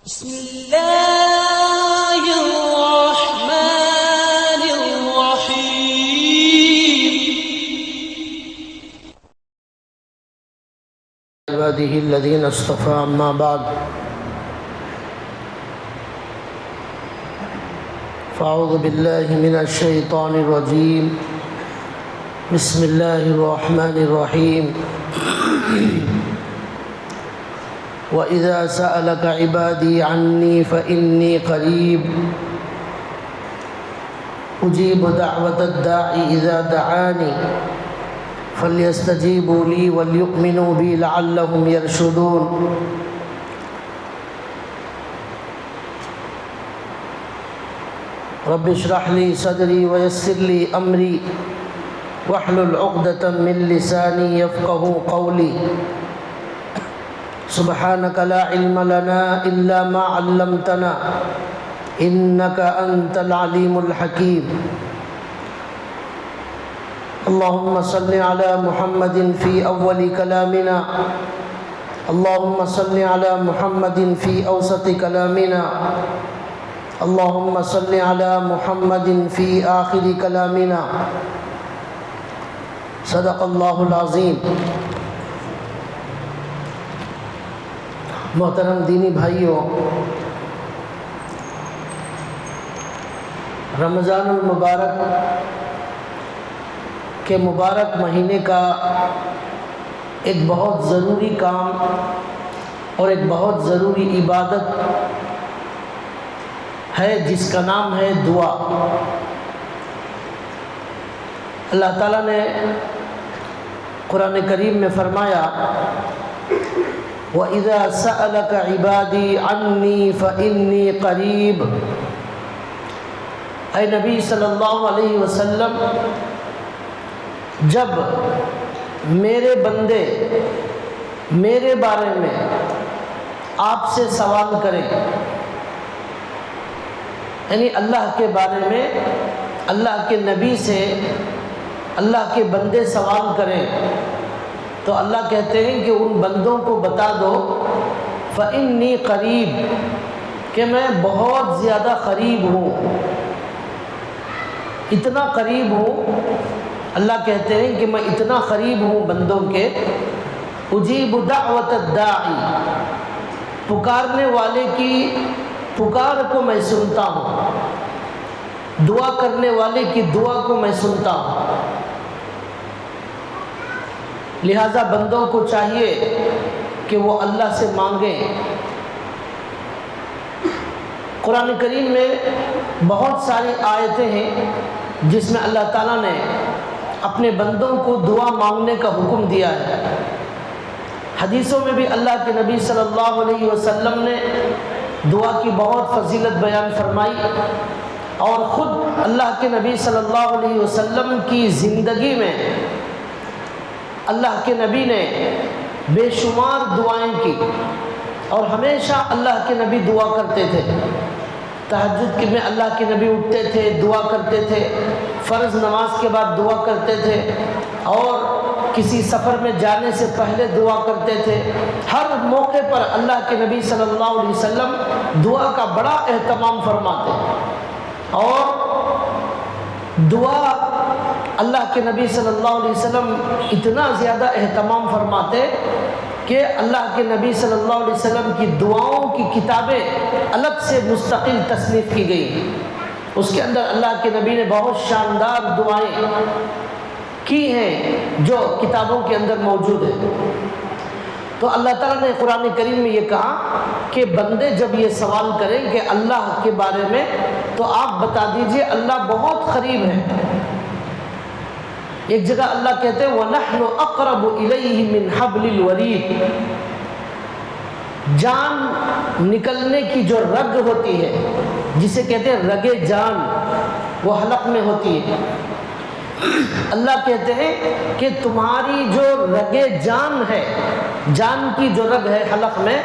بسم الله الرحمن الرحيم عباده الذين اصطفى أما بعد فأعوذ بالله من الشيطان الرجيم بسم الله الرحمن الرحيم وَإِذَا سَأَلَكَ عِبَادِي عَنِّي فَإِنِّي قَرِيبٌ أُجِيبُ دَعْوَةَ الدَّاعِ إِذَا دَعَانِ فَلْيَسْتَجِيبُوا لِي وَلْيُؤْمِنُوا بِي لَعَلَّهُمْ يَرْشُدُونَ رب اشرح لي صدري ويسر لي أمري واحلل عقدة من لساني يفقهوا قولي سبحانك لا علم لنا إلا ما علمتنا إنك أنت العليم الحكيم اللهم صل على محمد في أول كلامنا اللهم صل على محمد في أوسط كلامنا اللهم صل على محمد في آخر كلامنا صدق الله العظيم. محترم دینی بھائیوں، رمضان المبارک کے مبارک مہینے کا ایک بہت ضروری کام اور ایک بہت ضروری عبادت ہے جس کا نام ہے دعا. اللہ تعالیٰ نے قرآن کریم میں فرمایا وَإِذَا سَأَلَكَ عِبَادِي عَنِّي فَإِنِّي قَرِيبٌ. اے نبی صلی اللہ علیہ وسلم، جب میرے بندے میرے بارے میں آپ سے سوال کریں، یعنی اللہ کے بارے میں اللہ کے نبی سے اللہ کے بندے سوال کریں تو اللہ کہتے ہیں کہ ان بندوں کو بتا دو فَإِنِّي قریب، کہ میں بہت زیادہ قریب ہوں، اتنا قریب ہوں. اللہ کہتے ہیں کہ میں اتنا قریب ہوں بندوں کے. اجیب دعوت الداعی، پکارنے والے کی پکار کو میں سنتا ہوں، دعا کرنے والے کی دعا کو میں سنتا ہوں. لہذا بندوں کو چاہیے کہ وہ اللہ سے مانگیں. قرآن کریم میں بہت ساری آیتیں ہیں جس میں اللہ تعالیٰ نے اپنے بندوں کو دعا مانگنے کا حکم دیا ہے. حدیثوں میں بھی اللہ کے نبی صلی اللہ علیہ وسلم نے دعا کی بہت فضیلت بیان فرمائی، اور خود اللہ کے نبی صلی اللہ علیہ وسلم کی زندگی میں اللہ کے نبی نے بے شمار دعائیں کی، اور ہمیشہ اللہ کے نبی دعا کرتے تھے. تہجد میں اللہ کے نبی اٹھتے تھے، دعا کرتے تھے، فرض نماز کے بعد دعا کرتے تھے، اور کسی سفر میں جانے سے پہلے دعا کرتے تھے. ہر موقع پر اللہ کے نبی صلی اللہ علیہ وسلم دعا کا بڑا اہتمام فرماتے، اور دعا اللہ کے نبی صلی اللہ علیہ وسلم اتنا زیادہ اہتمام فرماتے کہ اللہ کے نبی صلی اللہ علیہ وسلم کی دعاؤں کی کتابیں الگ سے مستقل تصنیف کی گئی. اس کے اندر اللہ کے نبی نے بہت شاندار دعائیں کی ہیں جو کتابوں کے اندر موجود ہیں. تو اللہ تعالیٰ نے قرآن کریم میں یہ کہا کہ بندے جب یہ سوال کریں کہ اللہ کے بارے میں تو آپ بتا دیجئے اللہ بہت قریب ہے. ایک جگہ اللہ کہتے ہیں وَنَحْنُ أَقْرَبُ إِلَيْهِ مِنْ حَبْلِ الْوَرِيدِ. جان نکلنے کی جو رگ ہوتی ہے جسے کہتے ہیں رگ جان، وہ حلق میں ہوتی ہے. اللہ کہتے ہیں کہ تمہاری جو رگ جان ہے، جان کی جو رگ ہے حلق میں،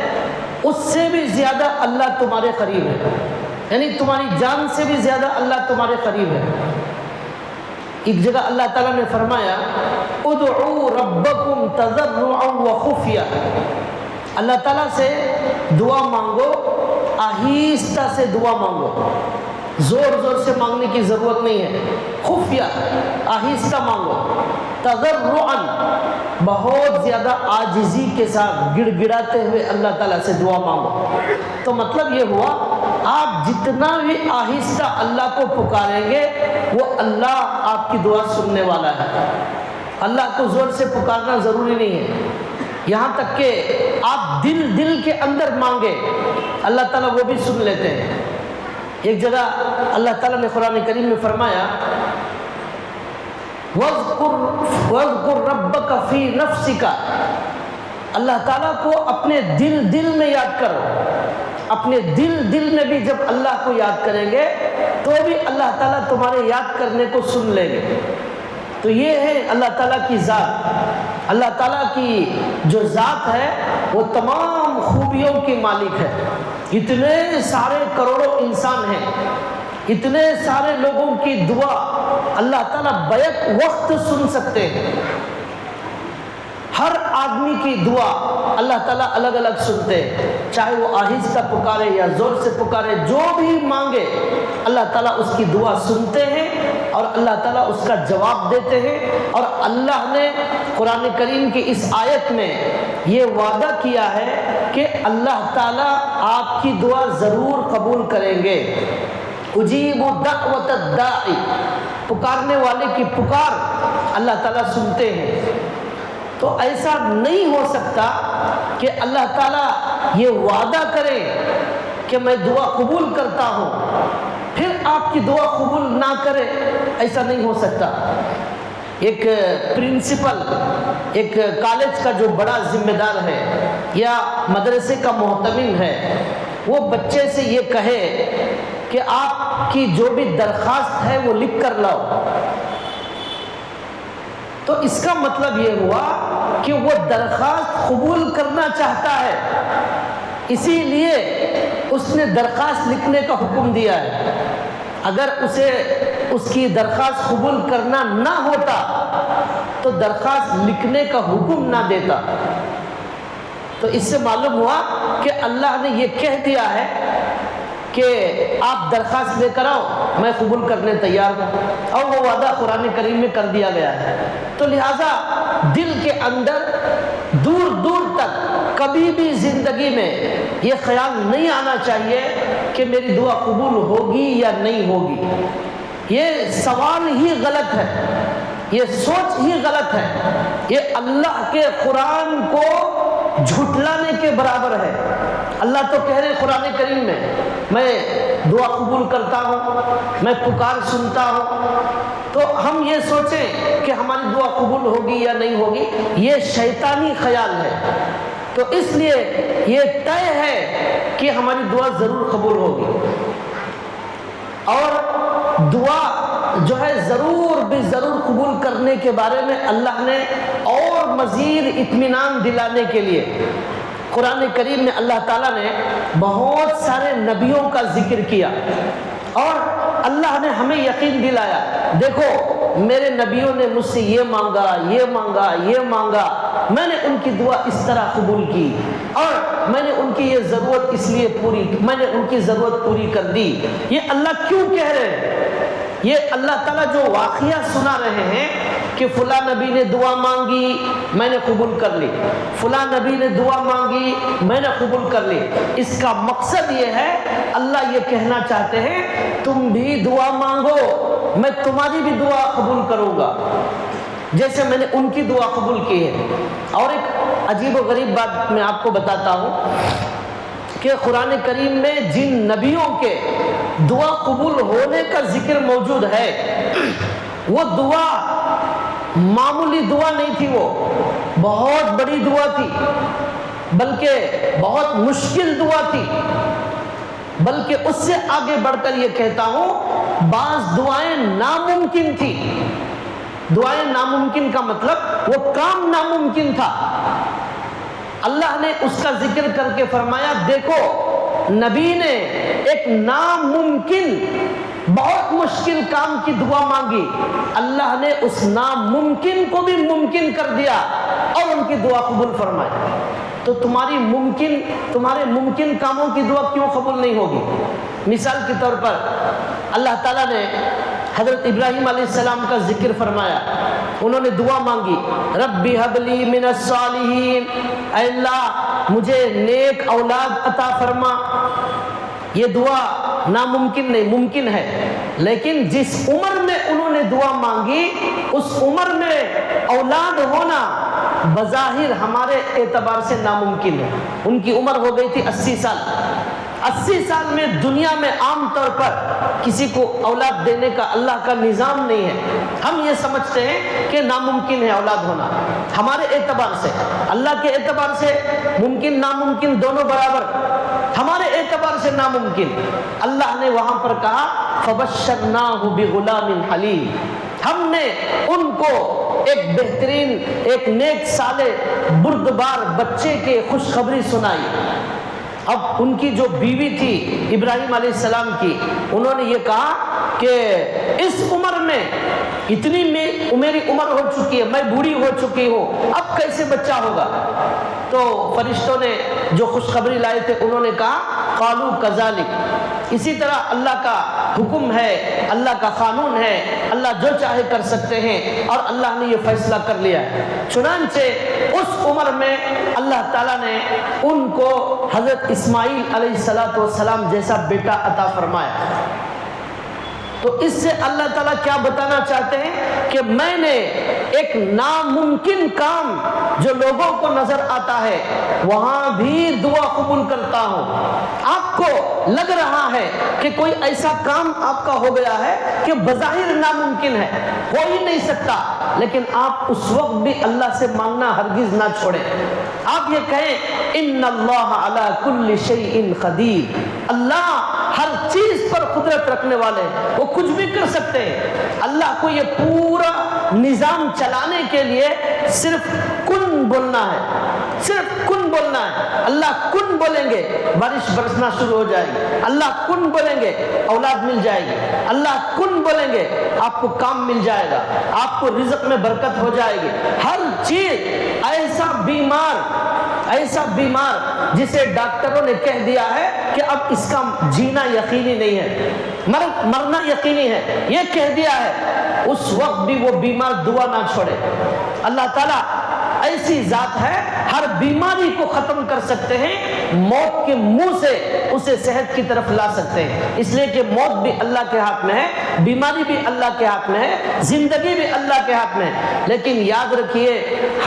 اس سے بھی زیادہ اللہ تمہارے قریب ہے، یعنی تمہاری جان سے بھی زیادہ اللہ تمہارے قریب ہے. ایک جگہ اللہ تعالیٰ نے فرمایا ادعوا ربکم تضرعا وخفیا، اللہ تعالیٰ سے دعا مانگو آہستہ سے دعا مانگو، زور زور سے مانگنے کی ضرورت نہیں ہے، خفیہ آہستہ مانگو، تضرعاً بہت زیادہ عاجزی کے ساتھ گڑ گڑاتے ہوئے اللہ تعالیٰ سے دعا مانگو۔ تو مطلب یہ ہوا آپ جتنا بھی آہستہ اللہ کو پکاریں گے وہ اللہ آپ کی دعا سننے والا ہے۔ اللہ کو زور سے پکارنا ضروری نہیں ہے، یہاں تک کہ آپ دل کے اندر مانگے اللہ تعالیٰ وہ بھی سن لیتے ہیں۔ ایک جگہ اللہ تعالیٰ نے قرآن کریم میں فرمایا وَاذْكُرْ رَبَّكَ فِي نَفْسِكَ، اللہ تعالیٰ کو اپنے دل میں یاد کرو۔ اپنے دل میں بھی جب اللہ کو یاد کریں گے تو بھی اللہ تعالیٰ تمہارے یاد کرنے کو سن لیں گے۔ تو یہ ہے اللہ تعالیٰ کی ذات۔ اللہ تعالیٰ کی جو ذات ہے وہ تمام خوبیوں کی مالک ہے۔ اتنے سارے کروڑوں انسان ہیں، اتنے سارے لوگوں کی دعا اللہ تعالیٰ بیک وقت سن سکتے ہیں۔ ہر آدمی کی دعا اللہ تعالیٰ الگ الگ سنتے ہیں، چاہے وہ آہستہ پکارے یا زور سے پکارے، جو بھی مانگے اللہ تعالیٰ اس کی دعا سنتے ہیں اور اللہ تعالیٰ اس کا جواب دیتے ہیں۔ اور اللہ نے قرآن کریم کی اس آیت میں یہ وعدہ کیا ہے کہ اللہ تعالیٰ آپ کی دعا ضرور قبول کریں گے۔ اجیب دعوت الداعی، پکارنے والے کی پکار اللہ تعالیٰ سنتے ہیں۔ تو ایسا نہیں ہو سکتا کہ اللہ تعالیٰ یہ وعدہ کرے کہ میں دعا قبول کرتا ہوں پھر آپ کی دعا قبول نہ کرے، ایسا نہیں ہو سکتا۔ ایک پرنسپل ایک کالج کا جو بڑا ذمہ دار ہے یا مدرسے کا محتمم ہے، وہ بچے سے یہ کہے کہ آپ کی جو بھی درخواست ہے وہ لکھ کر لاؤ، تو اس کا مطلب یہ ہوا کہ وہ درخواست قبول کرنا چاہتا ہے، اسی لیے اس نے درخواست لکھنے کا حکم دیا ہے۔ اگر اسے اس کی درخواست قبول کرنا نہ ہوتا تو درخواست لکھنے کا حکم نہ دیتا۔ تو اس سے معلوم ہوا کہ اللہ نے یہ کہہ دیا ہے کہ آپ درخواست لے کر آؤ، میں قبول کرنے تیار ہوں، اور وہ وعدہ قرآن کریم میں کر دیا گیا ہے۔ تو لہٰذا دل کے اندر دور دور تک کبھی بھی زندگی میں یہ خیال نہیں آنا چاہیے کہ میری دعا قبول ہوگی یا نہیں ہوگی۔ یہ سوال ہی غلط ہے، یہ سوچ ہی غلط ہے، یہ اللہ کے قرآن کو جھٹلانے کے برابر ہے۔ اللہ تو کہہ رہے قرآن کریم میں دعا قبول کرتا ہوں، میں پکار سنتا ہوں، تو ہم یہ سوچیں کہ ہماری دعا قبول ہوگی یا نہیں ہوگی، یہ شیطانی خیال ہے۔ تو اس لیے یہ طے ہے کہ ہماری دعا ضرور قبول ہوگی، اور دعا جو ہے ضرور بھی ضرور قبول کرنے کے بارے میں اللہ نے اور مزید اطمینان دلانے کے لیے قرآن کریم میں اللہ تعالیٰ نے بہت سارے نبیوں کا ذکر کیا، اور اللہ نے ہمیں یقین دلایا، دیکھو میرے نبیوں نے مجھ سے یہ مانگا، یہ مانگا، یہ مانگا، میں نے ان کی دعا اس طرح قبول کی، اور میں نے ان کی یہ ضرورت اس لیے میں نے ان کی ضرورت پوری کر دی۔ یہ اللہ کیوں کہہ رہے ہیں؟ یہ اللہ تعالیٰ جو واقعہ سنا رہے ہیں کہ فلاں نبی نے دعا مانگی میں نے قبول کر لی، فلاں نبی نے دعا مانگی میں نے قبول کر لی، اس کا مقصد یہ ہے اللہ یہ کہنا چاہتے ہیں تم بھی دعا مانگو، میں تمہاری بھی دعا قبول کروں گا جیسے میں نے ان کی دعا قبول کی ہے۔ اور ایک عجیب و غریب بات میں آپ کو بتاتا ہوں کہ قرآن کریم میں جن نبیوں کے دعا قبول ہونے کا ذکر موجود ہے وہ دعا معمولی دعا نہیں تھی، وہ بہت بڑی دعا تھی، بلکہ بہت مشکل دعا تھی، بلکہ اس سے آگے بڑھ کر یہ کہتا ہوں بعض دعائیں ناممکن تھی۔ دعائیں ناممکن کا مطلب وہ کام ناممکن تھا، اللہ نے اس کا ذکر کر کے فرمایا دیکھو نبی نے ایک ناممکن بہت مشکل کام کی دعا مانگی، اللہ نے اس ناممکن کو بھی ممکن کر دیا اور ان کی دعا قبول فرمائی۔ تو تمہارے ممکن کاموں کی دعا کیوں قبول نہیں ہوگی؟ مثال کے طور پر اللہ تعالیٰ نے حضرت ابراہیم علیہ السلام کا ذکر فرمایا، انہوں نے دعا مانگی، ربی حب لی من الصالحین، اے اللہ مجھے نیک اولاد عطا فرما۔ یہ دعا ناممکن نہیں، ممکن ہے، لیکن جس عمر میں انہوں نے دعا مانگی اس عمر میں اولاد ہونا بظاہر ہمارے اعتبار سے ناممکن ہے۔ ان کی عمر ہو گئی تھی 80 سال۔ 80 سال میں دنیا میں عام طور پر کسی کو اولاد دینے کا اللہ کا نظام نہیں ہے۔ ہم یہ سمجھتے ہیں کہ ناممکن ہے اولاد ہونا ہمارے اعتبار سے، اللہ کے اعتبار سے ممکن ناممکن دونوں برابر، ہمارے اعتبار سے ناممکن۔ اللہ نے وہاں پر کہا فَبَشَّرْنَاهُ بِغُلَامٍ حَلِيمٍ، ہم نے ان کو ایک بہترین، ایک نیک صالح بردبار بچے کے خوشخبری سنائی۔ اب ان کی جو بیوی تھی ابراہیم علیہ السلام کی، انہوں نے یہ کہا کہ اس عمر میں اتنی میری عمر ہو چکی ہے، میں بوڑھی ہو چکی ہوں، اب کیسے بچہ ہوگا؟ تو فرشتوں نے جو خوشخبری لائے تھے انہوں نے کہا قالوا کذالک، اسی طرح اللہ کا حکم ہے، اللہ کا قانون ہے، اللہ جو چاہے کر سکتے ہیں، اور اللہ نے یہ فیصلہ کر لیا ہے۔ چنانچہ اس عمر میں اللہ تعالیٰ نے ان کو حضرت اسماعیل علیہ السلام جیسا بیٹا عطا فرمایا۔ تو اس سے اللہ تعالیٰ کیا بتانا چاہتے ہیں کہ میں نے ایک ناممکن کام جو لوگوں کو نظر آتا ہے وہاں بھی دعا قبول کرتا ہوں۔ آپ کو لگ رہا ہے کہ کوئی ایسا کام آپ کا ہو گیا ہے کہ بظاہر ناممکن ہے، ہو ہی نہیں سکتا، لیکن آپ اس وقت بھی اللہ سے مانگنا ہرگز نہ چھوڑیں۔ آپ یہ کہیں ان اللہ علی کل شیء قدیر، اللہ ہر چیز پر قدرت رکھنے والے ہیں، وہ کچھ بھی کر سکتے ہیں۔ اللہ کو یہ پورا نظام چلانے کے لیے صرف کن بولنا ہے، صرف کن بولنا ہے۔ اللہ کن بولیں گے بارش برسنا شروع ہو جائے گی، اللہ کن بولیں گے اولاد مل جائے گی، اللہ کن بولیں گے آپ کو کام مل جائے گا، آپ کو رزق میں برکت ہو جائے گی۔ ہر چیز، ایسا بیمار جسے ڈاکٹروں نے کہہ دیا ہے کہ اب اس کا جینا یقینی نہیں ہے، مرنا یقینی ہے، یہ کہہ دیا ہے، اس وقت بھی وہ بیمار دعا نہ چھوڑے۔ اللہ تعالیٰ ایسی ذات ہے، ہر بیماری کو ختم کر سکتے ہیں، موت کے منہ سے اسے صحت کی طرف لا سکتے ہیں، اس لیے کہ موت بھی اللہ کے ہاتھ میں ہے، بیماری بھی اللہ کے ہاتھ میں ہے، زندگی بھی اللہ کے ہاتھ میں ہے۔ لیکن یاد رکھیے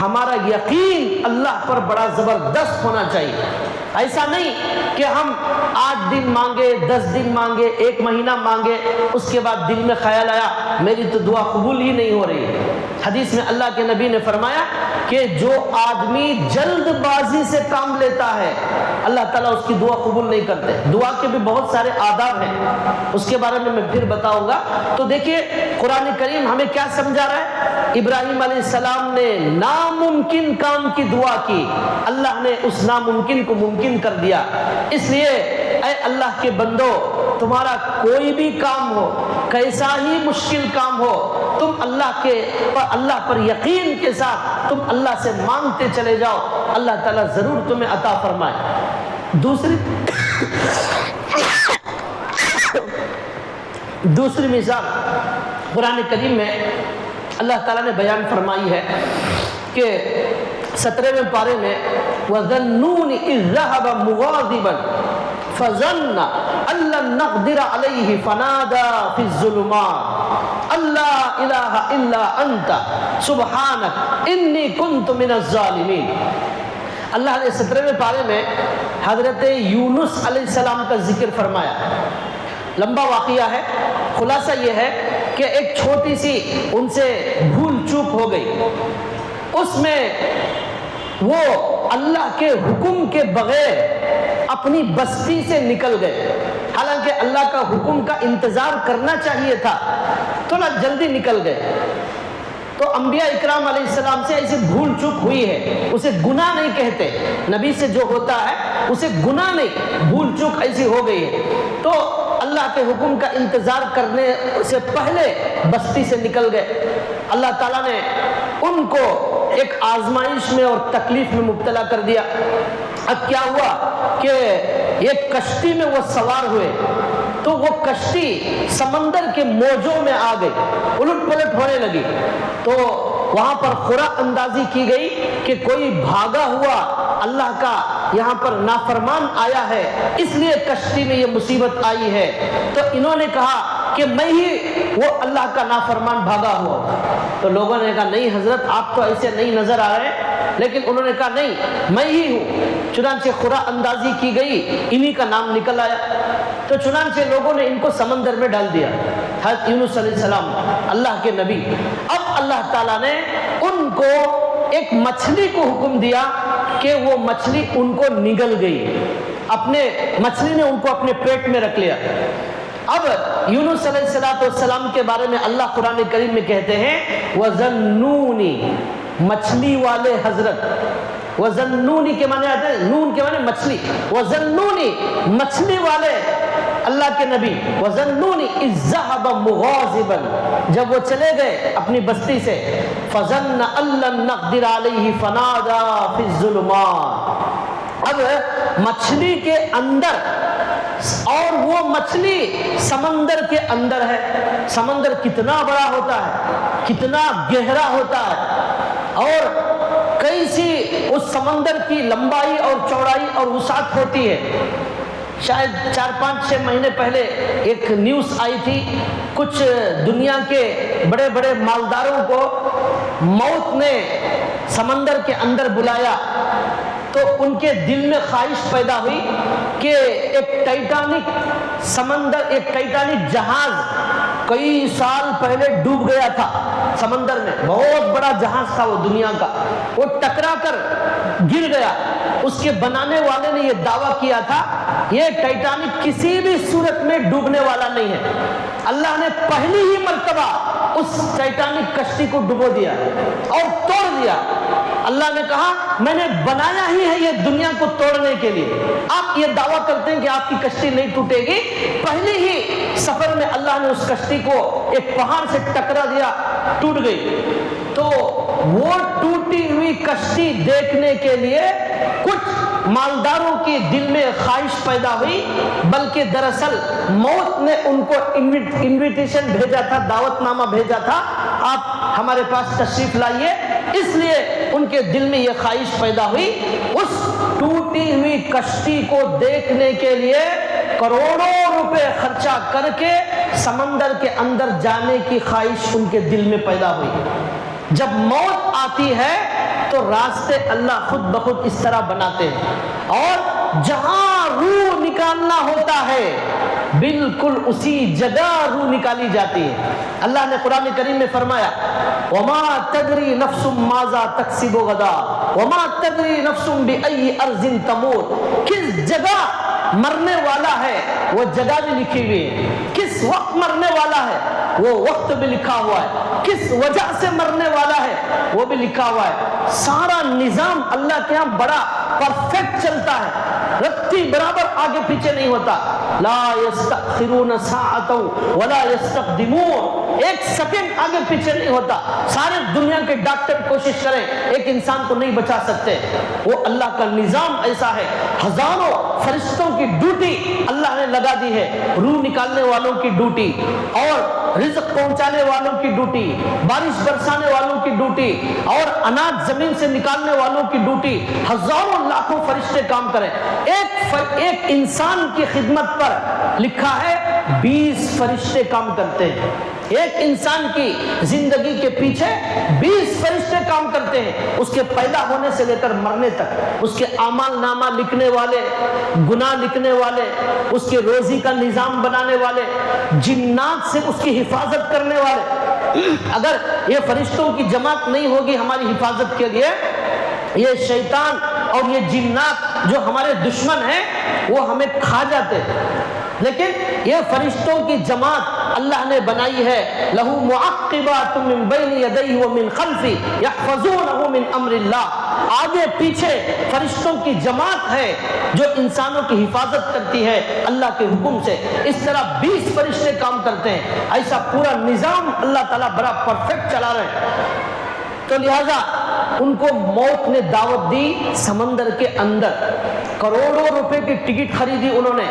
ہمارا یقین اللہ پر بڑا زبردست ہونا چاہیے۔ ایسا نہیں کہ ہم 8 دن مانگے، 10 دن مانگے، 1 مہینہ مانگے، اس کے بعد دل میں خیال آیا میری تو دعا قبول ہی نہیں ہو رہی ہے۔ حدیث میں اللہ کے نبی نے فرمایا کہ جو آدمی جلد بازی سے کام لیتا ہے اللہ تعالیٰ اس کی دعا قبول نہیں کرتے۔ دعا کے بھی بہت سارے آداب ہیں، اس کے بارے میں پھر بتاؤں گا۔ تو دیکھیے قرآن کریم ہمیں کیا سمجھا رہا ہے؟ ابراہیم علیہ السلام نے ناممکن کام کی دعا کی، اللہ نے اس ناممکن کو ممکن کر دیا۔ اس لیے اے اللہ کے بندو، تمہارا کوئی بھی کام ہو، کیسا ہی مشکل کام ہو، تم اللہ پر یقین کے ساتھ تم اللہ سے مانگتے چلے جاؤ، اللہ تعالیٰ ضرور تمہیں عطا فرمائے۔ دوسری مثال قرآن کریم میں اللہ تعالیٰ نے بیان فرمائی ہے کہ 17ویں پارے میں وَذَنُّونِ إِذْ ذَهَبَ مُغَاضِبًا فَظَنَّ أَن لَّن نَّقْدِرَ عَلَيْهِ فَنَادَىٰ فِي الظُّلُمَاتِ أَن لَّا إِلَٰهَ إِلَّا أَنتَ سُبْحَانَكَ إِنِّي كُنتُ مِنَ الظَّالِمِينَ۔ اللہ نے 17ویں پارے میں حضرت یونس علیہ السلام کا ذکر فرمایا۔ لمبا واقعہ ہے، خلاصہ یہ ہے کہ ایک چھوٹی سی ان سے بھول چوک ہو گئی، اس میں وہ اللہ کے حکم کے بغیر اپنی بستی سے نکل گئے، حالانکہ اللہ کا حکم کا انتظار کرنا چاہیے تھا، تھوڑا جلدی نکل گئے۔ تو انبیاء اکرام علیہ السلام سے ایسی بھول چوک ہوئی ہے، اسے گناہ نہیں کہتے، نبی سے جو ہوتا ہے اسے گناہ نہیں، بھول چوک ایسی ہو گئی ہے، تو اللہ کے حکم کا انتظار کرنے سے پہلے بستی سے نکل گئے۔ اللہ تعالیٰ نے ان کو ایک آزمائش میں اور تکلیف میں مبتلا کر دیا۔ اب کیا ہوا کہ ایک کشتی میں وہ سوار ہوئے تو وہ کشتی سمندر کے موجوں میں آ گئی، الٹ پلٹ ہونے لگی، تو وہاں پر خورا اندازی کی گئی کہ کوئی بھاگا ہوا اللہ کا یہاں پر نافرمان آیا ہے، اس لیے کشتی میں یہ مصیبت آئی ہے۔ تو انہوں نے کہا کہ میں ہی وہ اللہ کا نافرمان بھاگا ہوا۔ تو لوگوں نے کہا نہیں حضرت آپ تو ایسے نہیں نظر آ رہے، لیکن انہوں نے کہا نہیں میں ہی ہوں۔ چنانچہ خورا اندازی کی گئی، انہی کا نام نکل آیا۔ تو چنانچہ لوگوں نے ان کو سمندر میں ڈال دیا، حضرت یونس علیہ السلام اللہ کے نبی۔ اب اللہ تعالیٰ نے ان کو ایک مچھلی کو حکم دیا کہ وہ مچھلی ان کو نگل گئی، مچھلی نے ان کو اپنے پیٹ میں رکھ لیا۔ اب یونس علیہ السلام کے بارے میں اللہ قرآن کریم میں کہتے ہیں وَذَنُّونِ، مچھلی والے حضرت۔ وَذَنُّونِ کے معنی آتے ہیں، نون کے معنی مچھلی، وَذَنُّونِ مچھلی والے اللہ کے نبی، وَذَنُّونِ إِذْ ذَهَبَ مُغَاضِبًا، جب وہ چلے گئے اپنی بستی سے، فَظَنَّ أَن لَّن نَّقْدِرَ عَلَيْهِ فَنَادَىٰ فِي الظُّلُمَاتِ۔ اب مچھلی کے اندر، اور وہ مچھلی سمندر کے اندر ہے، سمندر کتنا بڑا ہوتا ہے، کتنا گہرا ہوتا ہے، اور کئی سی اس سمندر کی لمبائی اور چوڑائی اور وسعت ہوتی ہے۔ شاید 4-5-6 مہینے پہلے ایک نیوز آئی تھی، کچھ دنیا کے بڑے بڑے مالداروں کو موت نے سمندر کے اندر بلایا، تو ان کے دل میں خواہش پیدا ہوئی کہ ایک ٹائٹانک جہاز کئی سال پہلے ڈوب گیا تھا سمندر میں، بہت بڑا جہاز تھا وہ دنیا کا، وہ ٹکرا کر گر گیا۔ اس کے بنانے والے نے یہ دعویٰ کیا تھا یہ ٹائٹانک کسی بھی صورت میں ڈوبنے والا نہیں ہے۔ اللہ نے پہلی ہی مرتبہ اس ٹائٹانک کشتی کو ڈبو دیا اور توڑ دیا۔ اللہ نے کہا میں نے بنایا ہی ہے یہ دنیا کو توڑنے کے لیے، آپ یہ دعویٰ کرتے ہیں کہ آپ کی کشتی نہیں ٹوٹے گی، پہلے ہی سفر میں اللہ نے اس کشتی کو ایک پہاڑ سے ٹکرا دیا، ٹوٹ گئی۔ تو وہ ٹوٹی ہوئی کشتی دیکھنے کے لیے کچھ مالداروں کے دل میں خواہش پیدا ہوئی، بلکہ دراصل موت نے ان کو انویٹیشن بھیجا تھا، دعوت نامہ بھیجا تھا، آپ ہمارے پاس تشریف لائیے۔ اس لیے ان کے دل میں یہ خواہش پیدا ہوئی، اس ٹوٹی ہوئی کشتی کو دیکھنے کے لیے کروڑوں روپے خرچہ کر کے سمندر کے اندر جانے کی خواہش ان کے دل میں پیدا ہوئی۔ جب موت آتی ہے تو راستے اللہ خود بخود اس طرح بناتے ہیں، اور جہاں روح نکالنا ہوتا ہے بالکل اسی جگہ روح نکالی جاتی ہے۔ اللہ نے قرآن کریم میں فرمایا وَمَا تَدْرِي نَفْسٌ مَاذَا تَكْسِبُ غَدًا وَمَا تَدْرِي نَفْسٌ بِأَيِّ أَرْضٍ تَمُوتُ، کس جگہ مرنے والا ہے وہ جگہ بھی لکھی ہوئی ہے، کس وقت مرنے والا ہے وہ وقت بھی لکھا ہوا ہے، کس وجہ سے مرنے والا ہے وہ بھی لکھا ہوا ہے۔ سارا نظام اللہ کے ہاں بڑا پرفیکٹ چلتا ہے، رتی برابر آگے پیچھے نہیں ہوتا۔ لا يستأخرون ساعة ولا يستقدمون، ایک سیکنڈ آگے پیچھے نہیں ہوتا۔ سارے دنیا کے ڈاکٹر کوشش کریں ایک انسان کو نہیں بچا سکتے، وہ اللہ کا نظام ایسا ہے۔ ہزاروں فرشتوں کی ڈیوٹی اللہ نے لگا دی ہے، روح نکالنے والوں کی ڈیوٹی، اور رزق پہنچانے والوں کی ڈیوٹی، بارش برسانے والوں کی ڈیوٹی، اور اناج زمین سے نکالنے والوں کی ڈیوٹی۔ ہزاروں لاکھوں فرشتے کام کریں، ایک انسان کی خدمت پر لکھا ہے 20 فرشتے کام کرتے ہیں۔ ایک انسان کی زندگی کے پیچھے 20 فرشتے کام کرتے ہیں، اس کے پیدا ہونے سے لے کر مرنے تک، اس کے اعمال نامہ لکھنے والے، گناہ لکھنے والے، اس کے روزی کا نظام بنانے والے، جنات سے اس کی حفاظت کرنے والے۔ اگر یہ فرشتوں کی جماعت نہیں ہوگی ہماری حفاظت کے لیے، یہ شیطان اور یہ جنات جو ہمارے دشمن ہیں وہ ہمیں کھا جاتے ہیں، لیکن یہ فرشتوں کی جماعت اللہ نے بنائی ہے۔ لہو معقبات من بین یدیہ ومن خلفہ یحفظونہ من امر اللہ، آگے پیچھے فرشتوں کی جماعت ہے جو انسانوں کی حفاظت کرتی ہے اللہ کے حکم سے۔ اس طرح 20 فرشتے کام کرتے ہیں، ایسا پورا نظام اللہ تعالیٰ بڑا پرفیکٹ چلا رہے ہیں۔ تو لہذا ان کو موت نے دعوت دی سمندر کے اندر، کروڑوں روپے کی ٹکٹ خریدی انہوں نے،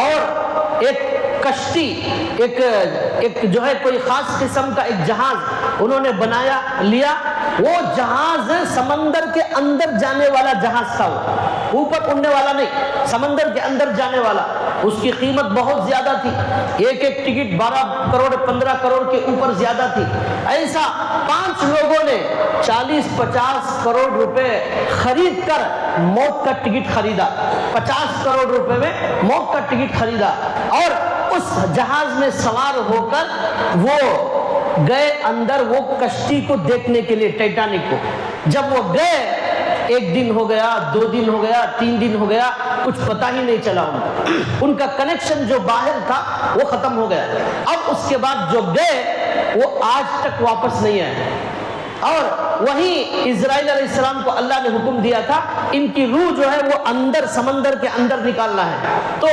اور ایک کشتی، ایک جو ہے کوئی خاص قسم کا ایک جہاز انہوں نے بنایا لیا۔ وہ جہاز سمندر کے اندر جانے والا جہاز تھا، وہ اوپر اڑنے والا نہیں، سمندر کے اندر جانے والا۔ اس کی قیمت بہت زیادہ تھی، ایک ٹکٹ 12 کروڑ 15 کروڑ کے اوپر زیادہ تھی۔ ایسا 5 لوگوں نے 40-50 کروڑ روپے خرید کر موت کا ٹکٹ خریدا، 50 کروڑ روپے میں موت کا ٹکٹ خریدا، اور اس جہاز میں سوار ہو کر وہ گئے اندر وہ کشتی کو دیکھنے کے لیے، ٹائٹینک کو۔ جب وہ گئے، 1 دن ہو گیا، 2 دن ہو گیا، 3 دن ہو گیا، کچھ پتہ ہی نہیں چلا ان کا کنیکشن جو باہر تھا وہ ختم ہو گیا۔ اب اس کے بعد جو گئے وہ آج تک واپس نہیں آئے، اور وہیں اسرائیل علیہ السلام کو اللہ نے حکم دیا تھا ان کی روح جو ہے وہ اندر سمندر کے اندر نکالنا ہے۔ تو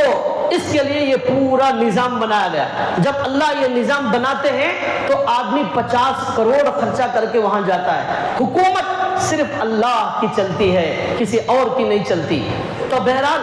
اس کے لیے یہ پورا نظام بنایا گیا۔ جب اللہ یہ نظام بناتے ہیں تو آدمی 50 کروڑ خرچہ کر کے وہاں جاتا ہے۔ حکومت صرف اللہ کی چلتی ہے، کسی اور کی نہیں چلتی۔ تو بہرحال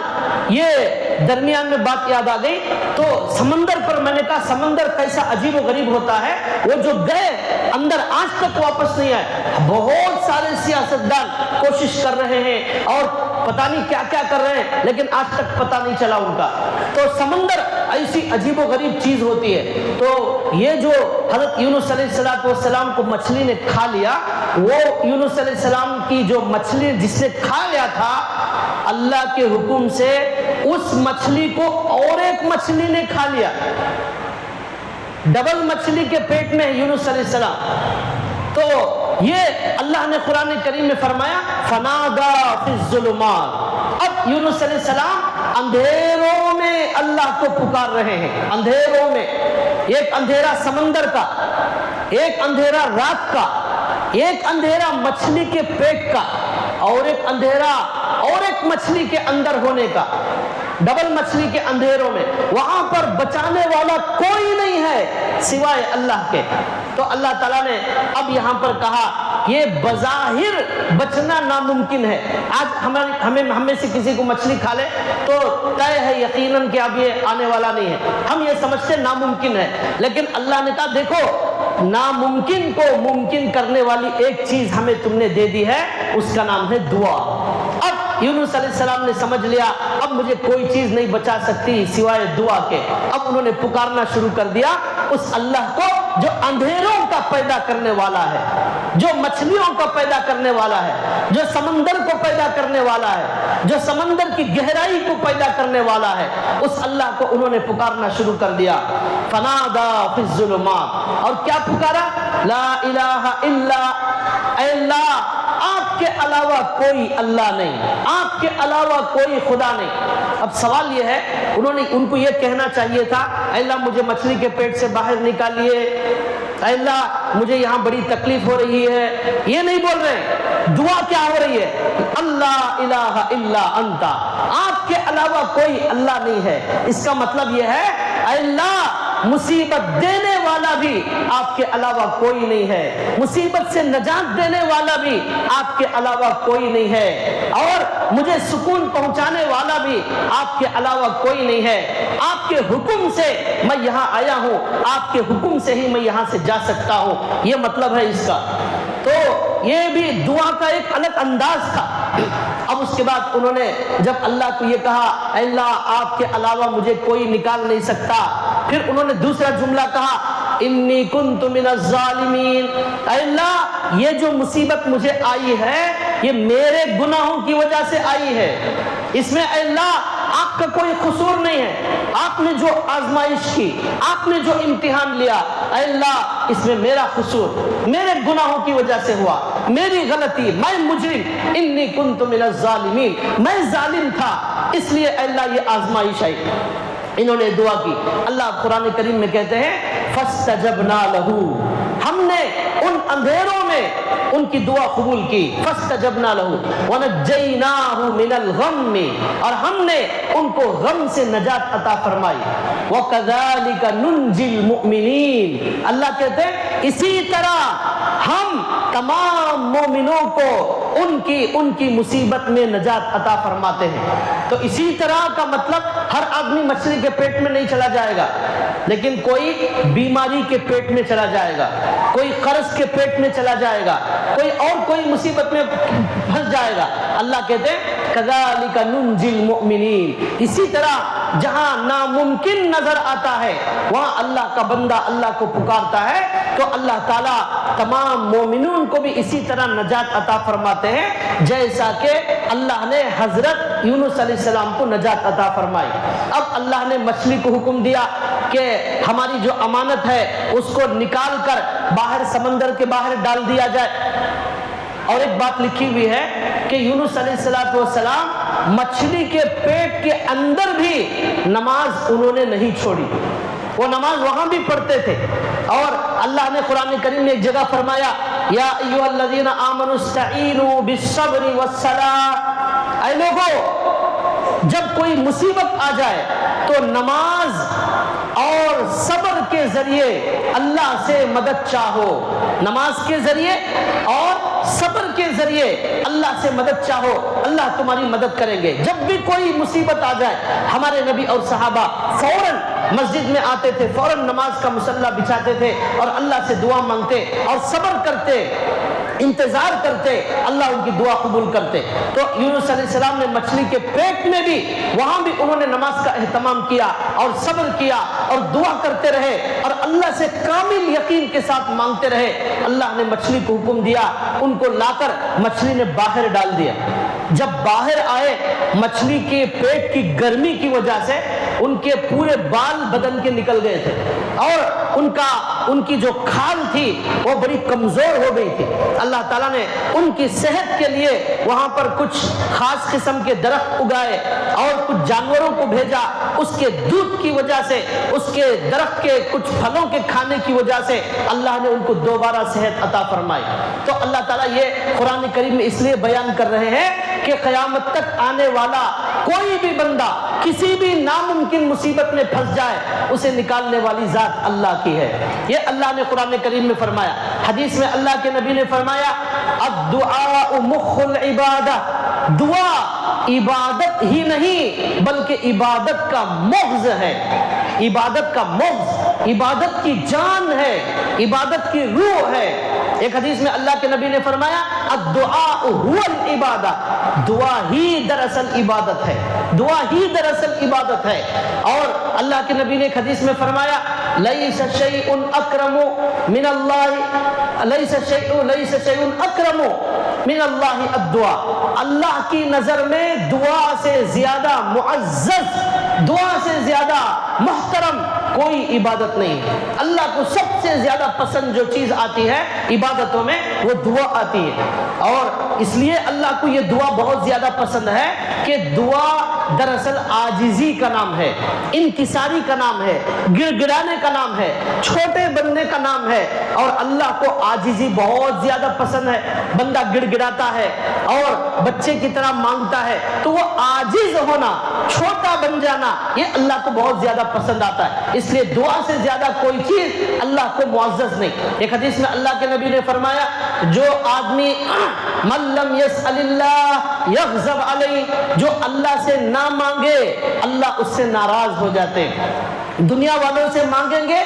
یہ درمیان میں بات یاد آ گئی۔ تو سمندر پر میں نے کہا سمندر کیسا عجیب و غریب ہوتا ہے، وہ جو گئے اندر آج تک واپس نہیں آئے۔ بہت سارے سیاستدان کوشش کر رہے ہیں اور پتہ نہیں کیا کیا کر رہے ہیں، لیکن آج تک پتہ نہیں چلا ان کا۔ تو سمندر ایسی عجیب و غریب چیز ہوتی ہے۔ تو یہ جو حضرت یونس علیہ السلام کو مچھلی نے کھا لیا، وہ یونس علیہ السلام کی جو مچھلی جس نے کھا لیا تھا، اللہ کے حکم سے اس مچھلی کو اور ایک مچھلی نے کھا لیا۔ ڈبل مچھلی کے پیٹ میں یونس علیہ السلام۔ تو یہ اللہ نے قرآن کریم میں فرمایا فنادا فی الظلمات۔ اب یونس علیہ السلام اندھیروں میں اللہ کو پکار رہے ہیں، اندھیروں میں، ایک اندھیرا سمندر کا، ایک اندھیرا رات کا، ایک اندھیرا مچھلی کے پیٹ کا، اور ایک اندھیرا اور ایک مچھلی کے اندر ہونے کا، ڈبل مچھلی کے اندھیروں میں۔ وہاں پر بچانے والا کوئی نہیں ہے سوائے اللہ کے۔ تو اللہ تعالیٰ نے اب یہاں پر کہا یہ بظاہر بچنا ناممکن ہے۔ آج ہمیں سے کسی کو مچھلی کھا لے تو طے ہے یقیناً کہ اب یہ آنے والا نہیں ہے، ہم یہ سمجھتے ناممکن ہے، لیکن اللہ نے کہا دیکھو ناممکن کو ممکن کرنے والی ایک چیز ہمیں تم نے دے دی ہے، اس کا نام ہے دعا۔ اب یونس علیہ السلام نے سمجھ لیا اب مجھے کوئی چیز نہیں بچا سکتی سوائے دعا کے۔ اب انہوں نے پکارنا شروع کر دیا اس اللہ کو جو اندھیروں کا پیدا کرنے والا ہے، جو مچھلیوں کا پیدا کرنے والا ہے، جو سمندر کو پیدا کرنے والا ہے، جو سمندر کی گہرائی کو پیدا کرنے والا ہے، اس اللہ کو انہوں نے پکارنا شروع کر دیا۔ فنادا فی الظلمات، اور کیا پکارا؟ لا الہ الا، اے اللہ آپ کے علاوہ کوئی اللہ نہیں، آپ کے علاوہ کوئی خدا نہیں۔ اب سوال یہ ہے ان کو یہ کہنا چاہیے تھا اے اللہ مجھے مچھلی کے پیٹ سے باہر نکالیے، اے اللہ مجھے یہاں بڑی تکلیف ہو رہی ہے، یہ نہیں بول رہے۔ دعا کیا ہو رہی ہے؟ اللہ الہ الا انت، آپ کے علاوہ کوئی اللہ نہیں ہے۔ اس کا مطلب یہ ہے اے اللہ مصیبت دینے والا بھی آپ کے علاوہ کوئی نہیں ہے، مصیبت سے نجات دینے والا بھی آپ کے علاوہ کوئی نہیں ہے، اور مجھے سکون پہنچانے والا بھی آپ کے علاوہ کوئی نہیں ہے۔ آپ کے حکم سے میں یہاں آیا ہوں، آپ کے حکم سے ہی میں یہاں سے جا سکتا ہوں، یہ مطلب ہے اس کا۔ تو یہ بھی دعا کا ایک الگ انداز تھا۔ اب اس کے بعد انہوں نے جب اللہ کو یہ کہا اے اللہ آپ کے علاوہ مجھے کوئی نکال نہیں سکتا، پھر انہوں نے دوسرا جملہ کہا انی کنت من الظالمین، اے اللہ یہ جو مصیبت مجھے آئی ہے یہ میرے گناہوں کی وجہ سے آئی ہے، اس میں اے اللہ آپ کا کوئی قصور نہیں ہے، آپ نے جو آزمائش کی، آپ نے جو امتحان لیا، اے اللہ اس میں میرا قصور میرے گناہوں کی وجہ سے ہوا، میری غلطی، میں مجرم، انی کنت من الظالمین، میں ظالم تھا، اس لیے اے اللہ یہ آزمائش آئی۔ انہوں نے دعا کی۔ اللہ قرآن کریم میں کہتے ہیں فاستجبنا لہ، ہم نے ان اندھیروں میں ان کی دعا قبول کی، فاستجبنا لہ ونجیناہ من الغم، اور ہم نے ان کو غم سے نجات عطا فرمائی، وکذالک ننجی المؤمنین، اللہ کہتے ہیں اسی طرح ہم تمام مومنوں کو ان کی مصیبت میں نجات عطا فرماتے ہیں۔ تو اسی طرح کا مطلب ہر آدمی مچھلی کے پیٹ میں نہیں چلا جائے گا، لیکن کوئی بیماری کے پیٹ میں چلا جائے گا، کوئی قرض کے پیٹ میں چلا جائے گا، کوئی مصیبت میں پھنس جائے گا۔ اللہ کہتے ہیں کذالک ننجی المؤمنین، اسی طرح جہاں ناممکن نظر آتا ہے وہاں اللہ کا بندہ اللہ کو پکارتا ہے تو اللہ تعالیٰ تمام مومنون کو بھی اسی طرح نجات عطا فرماتے ہیں جیسا کہ اللہ نے حضرت یونس علیہ السلام کو نجات عطا فرمائی۔ اب اللہ نے مچھلی کو حکم دیا کہ ہماری جو امانت ہے اس کو نکال کر باہر سمندر کے باہر ڈال دیا جائے۔ اور ایک بات لکھی ہوئی ہے کہ یونس علیہ السلام مچھلی کے پیٹ کے اندر بھی نماز انہوں نے نہیں چھوڑی، وہ نماز وہاں بھی پڑھتے تھے۔ اور اللہ نے قرآن کریم میں ایک جگہ فرمایا یا ایھا الذین آمنوا استعینوا بالصبر والصلاۃ، اے لوگو جب کوئی مصیبت آ جائے تو نماز اور صبر کے ذریعے اللہ سے مدد چاہو، نماز کے ذریعے اور صبر کے ذریعے اللہ سے مدد چاہو، اللہ تمہاری مدد کریں گے۔ جب بھی کوئی مصیبت آ جائے ہمارے نبی اور صحابہ فوراً مسجد میں آتے تھے، فوراً نماز کا مصلی بچھاتے تھے اور اللہ سے دعا مانگتے اور صبر کرتے، انتظار کرتے، اللہ ان کی دعا قبول کرتے۔ تو یونس علیہ السلام نے مچھلی کے پیٹ میں بھی وہاں بھی انہوں نے نماز کا اہتمام کیا اور صبر کیا اور دعا کرتے رہے اور اللہ سے کامل یقین کے ساتھ مانگتے رہے۔ اللہ نے مچھلی کو حکم دیا، ان کو لا کر مچھلی نے باہر ڈال دیا۔ جب باہر آئے مچھلی کے پیٹ کی گرمی کی وجہ سے ان کے پورے بال بدن کے نکل گئے تھے اور ان کی جو کھال تھی وہ بڑی کمزور ہو گئی تھی۔ اللہ تعالیٰ نے ان کی صحت کے لیے وہاں پر کچھ خاص قسم کے درخت اگائے اور کچھ جانوروں کو بھیجا، اس کے دودھ کی وجہ سے، اس کے درخت کے کچھ پھلوں کے کھانے کی وجہ سے اللہ نے ان کو دوبارہ صحت عطا فرمائی۔ تو اللہ تعالیٰ یہ قرآن کریم میں اس لیے بیان کر رہے ہیں کہ قیامت تک آنے والا کوئی بھی بندہ کسی بھی ناممکن مصیبت میں پھنس جائے اسے نکالنے والی ذات اللہ کی ہے۔ یہ اللہ نے قرآن کریم میں فرمایا۔ حدیث میں اللہ کے نبی نے فرمایا الدعاء مخ العبادہ، دعا عبادت ہی نہیں بلکہ عبادت کا مغز ہے، عبادت کا مغز، عبادت کی جان ہے، عبادت کی روح ہے۔ ایک حدیث میں اللہ کے نبی نے فرمایا الدعاء هو العبادہ، دعا ہی دراصل عبادت ہے، دعا ہی دراصل عبادت ہے۔ اور اللہ کے نبی نے ایک حدیث میں فرمایا لیس شیء اکرم من اللہ، لیس شیء اکرم من اللہ الدعاء، اللہ کی نظر میں دعا سے زیادہ معزز، دعا سے زیادہ محترم کوئی عبادت نہیں ہے۔ اللہ کو سب سے زیادہ پسند جو چیز آتی ہے عبادتوں میں وہ دعا آتی ہے، اور اس لیے اللہ کو یہ دعا بہت زیادہ پسند ہے کہ دعا دراصل عاجزی کا نام ہے، انکساری کا نام ہے، گڑ گڑانے کا نام ہے، چھوٹے بننے کا نام ہے، اور اللہ کو عاجزی بہت زیادہ پسند ہے۔ بندہ گڑ گڑاتا ہے اور بچے کی طرح مانگتا ہے تو وہ عاجز ہونا، چھوٹا بن جانا، یہ اللہ کو بہت زیادہ پسند آتا ہے۔ اس لیے دعا سے زیادہ کوئی چیز اللہ کو معزز نہیں۔ ایک حدیث میں اللہ کے نبی نے فرمایا جو آدمی من لم یسأل اللہ یغضب علیہ، جو اللہ سے نہ مانگے اللہ اس سے ناراض ہو جاتے ہیں۔ دنیا والوں سے مانگیں گے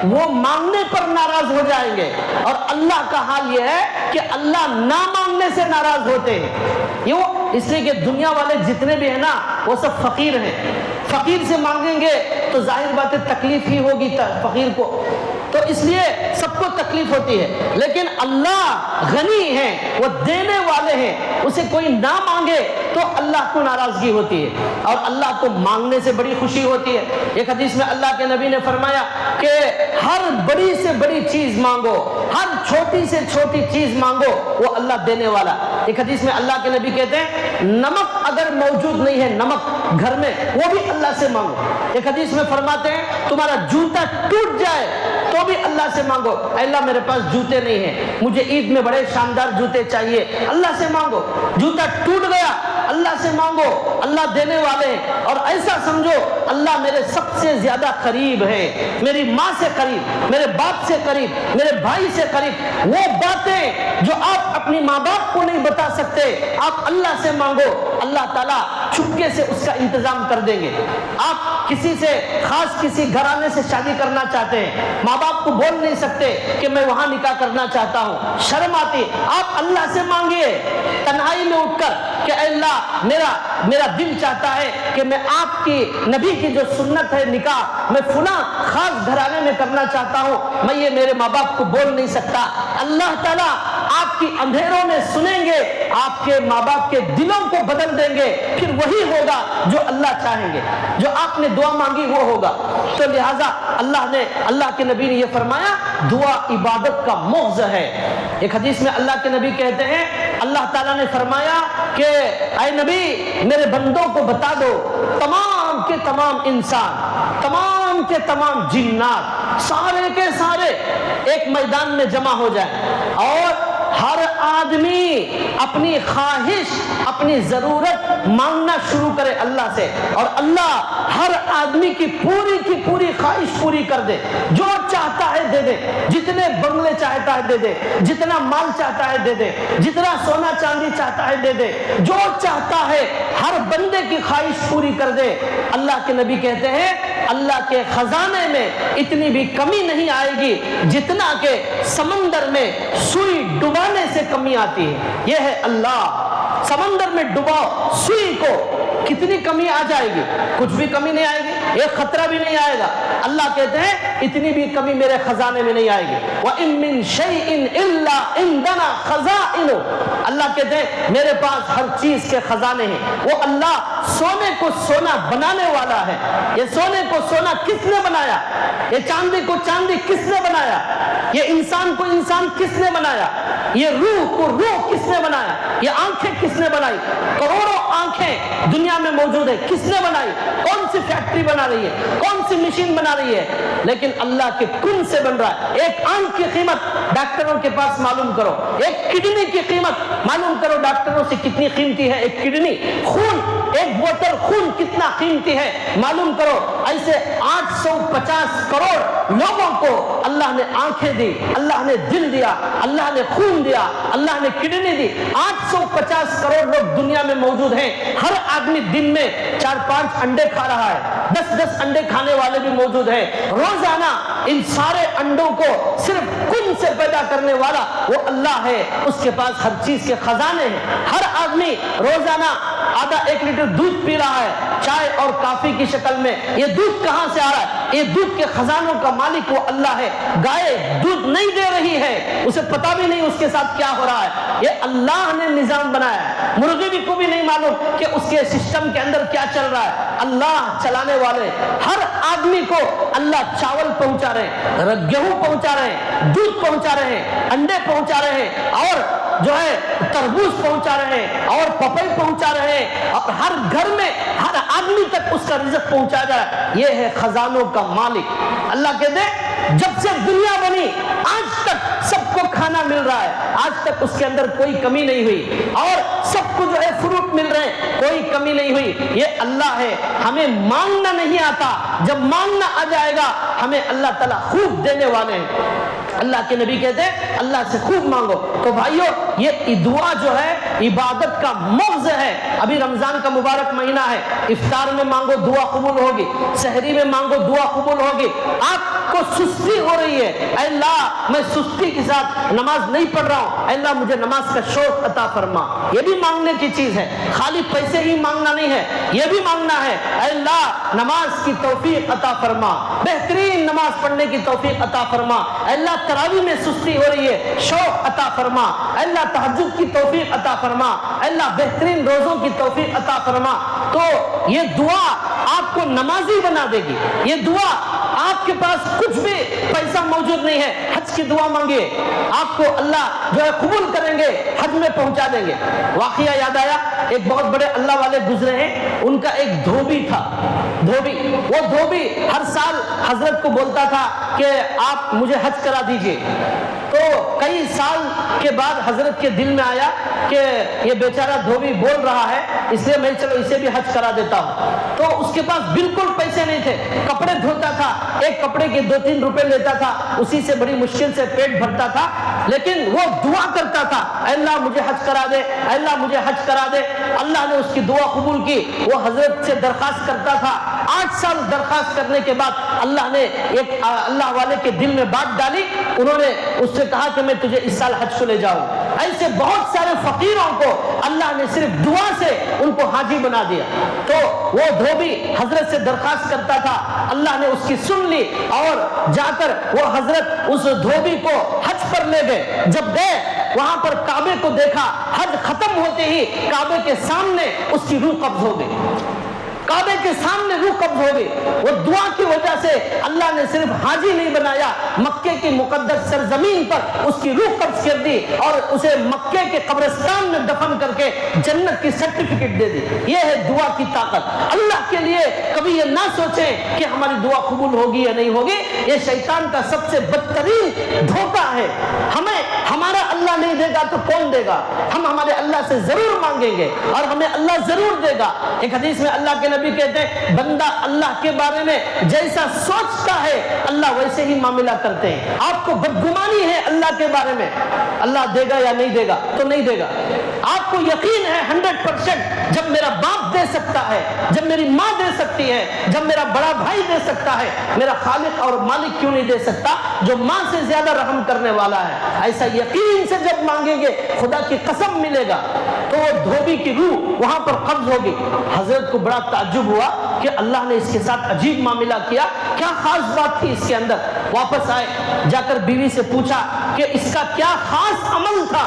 وہ مانگنے پر ناراض ہو جائیں گے، اور اللہ کا حال یہ ہے کہ اللہ نہ مانگنے سے ناراض ہوتے ہیں۔ یہ اس لیے کہ دنیا والے جتنے بھی ہیں نا وہ سب فقیر ہیں، فقیر سے مانگیں گے تو ظاہر بات ہے تکلیف ہی ہوگی فقیر کو، تو اس لیے سب کو تکلیف ہوتی ہے۔ لیکن اللہ غنی ہے، وہ دینے والے ہیں، اسے کوئی نہ مانگے تو اللہ کو ناراضگی ہوتی ہے، اور اللہ کو مانگنے سے بڑی خوشی ہوتی ہے۔ ایک حدیث میں اللہ کے نبی نے فرمایا کہ ہر بڑی سے بڑی چیز مانگو، ہر چھوٹی سے چھوٹی چیز مانگو، وہ اللہ دینے والا۔ ایک حدیث میں اللہ کے نبی کہتے ہیں نمک اگر موجود نہیں ہے، نمک گھر میں، وہ بھی اللہ سے مانگو۔ ایک حدیث میں فرماتے ہیں تمہارا جوتا ٹوٹ جائے تو بھی اللہ سے مانگو، اے اللہ میرے پاس جوتے نہیں ہیں، مجھے عید میں بڑے شاندار جوتے چاہیے، اللہ سے مانگو۔ جوتا ٹوٹ گیا اللہ سے مانگو، اللہ دینے والے ہیں، اور ایسا سمجھو اللہ میرے سب سے زیادہ قریب ہے، میری ماں سے قریب، میرے باپ سے قریب، میرے بھائی سے قریب۔ وہ باتیں جو آپ اپنی ماں باپ کو نہیں بتا سکتے، آپ اللہ سے مانگو، اللہ تعالیٰ چھپکے سے اس کا انتظام کر دیں گے۔ آپ کسی سے خاص کسی گھرانے سے شادی کرنا چاہتے ہیں، ماں باپ کو بول نہیں سکتے کہ میں وہاں نکاح کرنا چاہتا ہوں، شرم آتی، آپ اللہ سے مانگیے تنہائی میں اٹھ کر کہ اے اللہ میرا دل چاہتا ہے کہ میں آپ کی نبی کی جو سنت ہے نکاح میں فلاں خاص گھرانے میں کرنا چاہتا ہوں، میں یہ میرے ماں باپ کو بول نہیں سکتا۔ اللہ تعالیٰ آپ کی اندھیروں میں سنیں گے، آپ کے ماں باپ کے دلوں کو بدل دیں گے، پھر وہی ہوگا جو اللہ چاہیں گے، جو آپ نے دعا مانگی وہ ہوگا۔ تو لہٰذا اللہ کے نبی نے یہ فرمایا دعا عبادت کا محض ہے۔ ایک حدیث میں اللہ کے نبی کہتے ہیں، اللہ تعالیٰ نے فرمایا کہ اے نبی میرے بندوں کو بتا دو تمام کے تمام انسان، تمام کے تمام جنات، سارے کے سارے ایک میدان میں جمع ہو جائیں اور ہر آدمی اپنی خواہش، اپنی ضرورت مانگنا شروع کرے اللہ سے، اور اللہ ہر آدمی کی پوری خواہش پوری کر دے، جو چاہتا ہے دے دے، جتنے بنگلے چاہتا ہے دے دے، جتنا مال چاہتا ہے دے دے، جتنا سونا چاندی چاہتا ہے دے دے، جو چاہتا ہے ہر بندے کی خواہش پوری کر دے۔ اللہ کے نبی کہتے ہیں اللہ کے خزانے میں اتنی بھی کمی نہیں آئے گی جتنا کہ سمندر میں سوئی ڈبانے سے کمی آتی ہے۔ یہ ہے اللہ، سمندر میں ڈباؤ سوئی کو، کتنی کمی آ جائے گی، کچھ بھی کمی نہیں آئے گی، ایک خطرہ بھی نہیں آئے گا۔ اللہ کہتے ہیں اتنی بھی کمی میرے خزانے میں نہیں آئے گی۔ وَإِن مِّن شَيْءٍ إِلَّا عِندَنَا خَزَائِنُهُ، اللہ کہتے ہیں میرے پاس ہر چیز کے خزانے ہیں۔ وہ اللہ سونے کو سونا بنانے والا ہے۔ یہ سونے کو سونا کس نے بنایا؟ یہ چاندی کو چاندی کس نے بنایا؟ یہ انسان کو انسان کس نے بنایا؟ یہ روح کو روح کس نے بنایا؟ یہ آنکھیں کس نے بنائی؟ کروڑوں آنکھیں دنیا میں موجود ہے، کس نے بنائی؟ کون سی فیکٹری بنا رہی ہے، کون سی مشین بنا رہی ہے؟ لیکن اللہ کے کن سے بن رہا ہے۔ ایک آنکھ کی قیمت ڈاکٹروں کے پاس معلوم کرو، ایک کڈنی کی قیمت معلوم کرو ڈاکٹروں سے کتنی قیمتی ہے ایک کڈنی، خون، ایک بوتل خون کتنا قیمتی ہے معلوم کرو۔ ایسے 850 کروڑ لوگوں کو اللہ نے آنکھیں دی، اللہ نے دل دیا، اللہ نے خون دیا، اللہ نے کڈنی دی۔ 850 کروڑ لوگ دنیا میں موجود ہیں، ہر آدمی دن میں 4-5 انڈے کھا رہا ہے، 10-10 انڈے کھانے والے بھی موجود ہیں۔ روزانہ ان سارے انڈوں کو صرف کن سے پیدا کرنے والا وہ اللہ ہے، اس کے پاس ہر چیز کے خزانے ہیں۔ ہر آدمی روزانہ آدھا 1 لیٹر دودھ پی رہا ہے چائے اور کافی کی شکل میں۔ یہ دودھ کہاں سے آ رہا ہے؟ یہ دودھ کے خزانوں کا مالک وہ اللہ ہے۔ گائے دودھ نہیں دے رہی ہے، اسے پتا بھی نہیں اس کے ساتھ کیا ہو رہا ہے، یہ اللہ نے نظام بنایا ہے۔ مرغی کو بھی نہیں معلوم کہ اس کے سسٹم کے اندر کیا چل رہا ہے، اللہ چلانے والے۔ ہر آدمی کو اللہ چاول پہنچا رہے ہیں، گیہوں پہنچا رہے ہیں، دودھ پہنچا رہے ہیں، انڈے پہنچا رہے ہیں، اور جو ہے تربوز پہنچا رہے ہیں، اور پپئی پہنچا رہے ہیں، اور ہر گھر میں ہر آدمی تک اس کا رزق پہنچا جائے۔ یہ ہے خزانوں کا مالک۔ اللہ کہتے ہیں جب سے دنیا بنی آج تک سب کو کھانا مل رہا ہے، آج تک اس کے اندر کوئی کمی نہیں ہوئی، اور سب کو جو ہے فروٹ مل رہے ہیں، کوئی کمی نہیں ہوئی۔ یہ اللہ ہے۔ ہمیں مانگنا نہیں آتا، جب مانگنا آ جائے گا ہمیں اللہ تعالیٰ خوب دینے والے ہیں۔ اللہ کے نبی کہتے ہیں اللہ سے خوب مانگو۔ تو بھائیو یہ دعا جو ہے عبادت کا مغز ہے۔ ابھی رمضان کا مبارک مہینہ ہے، افطار میں مانگو دعا قبول ہوگی، سحری میں مانگو دعا قبول ہوگی۔ آپ کو سستی ہو رہی ہے، اے اللہ میں سستی کے ساتھ نماز نہیں پڑھ رہا ہوں، اے اللہ مجھے نماز کا شوق عطا فرما۔ یہ بھی مانگنے کی چیز ہے، خالی پیسے ہی مانگنا نہیں ہے، یہ بھی مانگنا ہے اے اللہ نماز کی توفیق عطا فرما، بہترین نماز پڑھنے کی توفیق عطا فرما۔ اے اللہ تراویح میں سستی ہو رہی ہے، شوق عطا فرما۔ اے اللہ تہجد کی توفیق عطا فرما۔ اے اللہ بہترین روزوں کی توفیق عطا فرما۔ تو یہ دعا آپ کو نمازی بنا دے گی، یہ دعا آپ آپ کے پاس کچھ بھی پیسہ موجود نہیں ہے، حج کی دعا مانگیے، آپ کو اللہ جو ہے قبول کریں گے، حج میں پہنچا دیں گے۔ واقعہ یاد آیا، ایک بہت بڑے اللہ والے گزرے ہیں، ان کا ایک دھوبی تھا، دھوبی، وہ دھوبی ہر سال حضرت کو بولتا تھا کہ آپ مجھے حج کرا دیجئے۔ تو کئی سال کے بعد حضرت کے دل میں آیا کہ یہ بیچارہ دھوبی بول رہا ہے، اس لیے میں چلو اسے بھی حج کرا دیتا ہوں۔ تو اس کے پاس بالکل پیسے نہیں تھے، کپڑے دھوتا تھا، ایک کپڑے کے 2-3 روپے لیتا تھا، اسی سے بڑی مشکل سے پیٹ بھرتا تھا، لیکن وہ دعا کرتا تھا، اے اللہ مجھے حج کرا دے، اے اللہ مجھے حج کرا دے۔ اللہ نے اس کی دعا قبول کی، وہ حضرت سے درخواست کرتا تھا۔ 8 سال درخواست کرنے کے بعد اللہ نے ایک اللہ والے کے دل میں بات ڈالی، انہوں نے اس سے کہا کہ میں تجھے اس سال حج کو لے جاؤں۔ ایسے بہت سارے فقیروں کو اللہ نے صرف دعا سے ان کو حاجی بنا دیا۔ تو وہ دھوبی حضرت سے درخواست کرتا تھا، اللہ نے اس کی سن لی اور جا کر وہ حضرت اس دھوبی کو حج پر لے گئے۔ جب گئے وہاں پر کعبے کو دیکھا، حج ختم ہوتے ہی کعبے کے سامنے اس کی روح قبض ہو گئی، کعبے کے سامنے روح قبض ہو گئی۔ وہ دعا کی وجہ سے اللہ نے صرف حاجی نہیں بنایا، مکے کی مقدس سرزمین پر اس کی روح قبض کر دی اور اسے مکے کے قبرستان میں دفن کر کے جنت کی سرٹیفکیٹ دے دی۔ یہ ہے دعا کی طاقت۔ اللہ کے لیے کبھی یہ نہ سوچیں کہ ہماری دعا قبول ہوگی یا نہیں ہوگی، یہ شیطان کا سب سے بدترین دھوکہ ہے۔ ہمیں ہمارا اللہ نہیں دے گا تو کون دے گا؟ ہم ہمارے اللہ سے ضرور مانگیں گے اور ہمیں اللہ ضرور دے گا۔ ایک حدیث میں اللہ کے نبی کہتے ہیں، بندہ اللہ کے بارے میں جیسا سوچتا ہے اللہ ویسے ہی معاملہ کرتے ہیں۔ آپ کو بدگمانی ہے اللہ کے بارے میں، اللہ دے گا یا نہیں دے گا تو نہیں دے گا۔ آپ کو یقین ہے 100% جب میرا باپ دے سکتا ہے، جب میری ماں دے سکتی ہے، جب میرا بڑا بھائی دے سکتا ہے، میرا خالق اور مالک کیوں نہیں دے سکتا جو ماں سے زیادہ رحم کرنے والا ہے؟ ایسا یقین سے جب مانگیں گے خدا کی قسم ملے گا۔ تو وہ دھوبی کی روح وہاں پر قبض ہوگی۔ حضرت کو بڑا تعجب ہوا کہ اللہ نے اس کے ساتھ عجیب معاملہ کیا، کیا خاص بات تھی اس کے اندر؟ واپس آئے، جا کر بیوی سے پوچھا کہ اس کا کیا خاص عمل تھا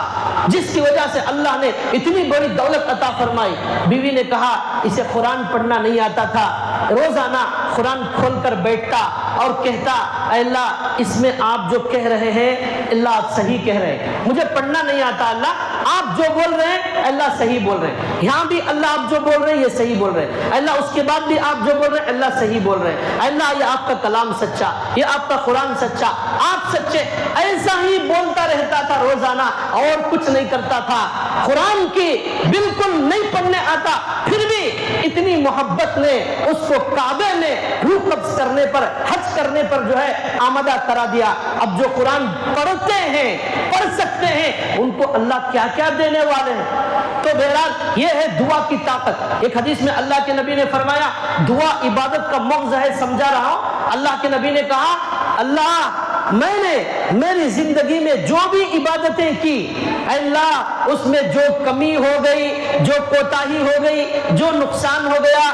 جس کی وجہ سے اللہ نے اتنی بڑی دولت عطا فرمائی؟ بیوی نے کہا اسے قرآن پڑھنا نہیں آتا تھا، روزانہ قرآن کھول کر بیٹھتا اور کہتا، اے اللہ اس میں آپ جو کہہ رہے ہیں اللہ آپ صحیح کہہ رہے ہیں، مجھے پڑھنا نہیں آتا، اللہ آپ جو بول رہے ہیں اللہ صحیح بول رہے ہیں، یہاں بھی اللہ آپ جو بول رہے ہیں یہ صحیح بول رہے ہیں، اللہ اس کے بعد بھی آپ جو بول رہے ہیں اللہ صحیح بول رہے ہیں، اللہ یہ آپ کا کلام سچا، یہ آپ کا قرآن سچا، آپ سچے۔ ایسا ہی بولتا رہتا تھا روزانہ اور کچھ نہیں کرتا تھا، قرآن کی بالکل نہیں پڑھنے آتا، پھر بھی اتنی محبت نے اس کو کعبے میں روح قبض کرنے پر، حج کرنے پر جو ہے آمادہ کرا دیا۔ اب جو قرآن پڑھتے ہیں، پڑھ سکتے ہیں، ان کو اللہ کیا کیا دینے والے ہیں۔ تو بہرحال یہ ہے دعا کی طاقت۔ ایک حدیث میں اللہ کے نبی نے فرمایا، دعا عبادت کا مغز ہے، سمجھا رہا ہوں۔ اللہ کے نبی نے کہا، اللہ میں نے میری زندگی میں جو بھی عبادتیں کی، اے اللہ اس میں جو کمی ہو گئی، جو کوتاہی ہو گئی، جو نقصان ہو گیا،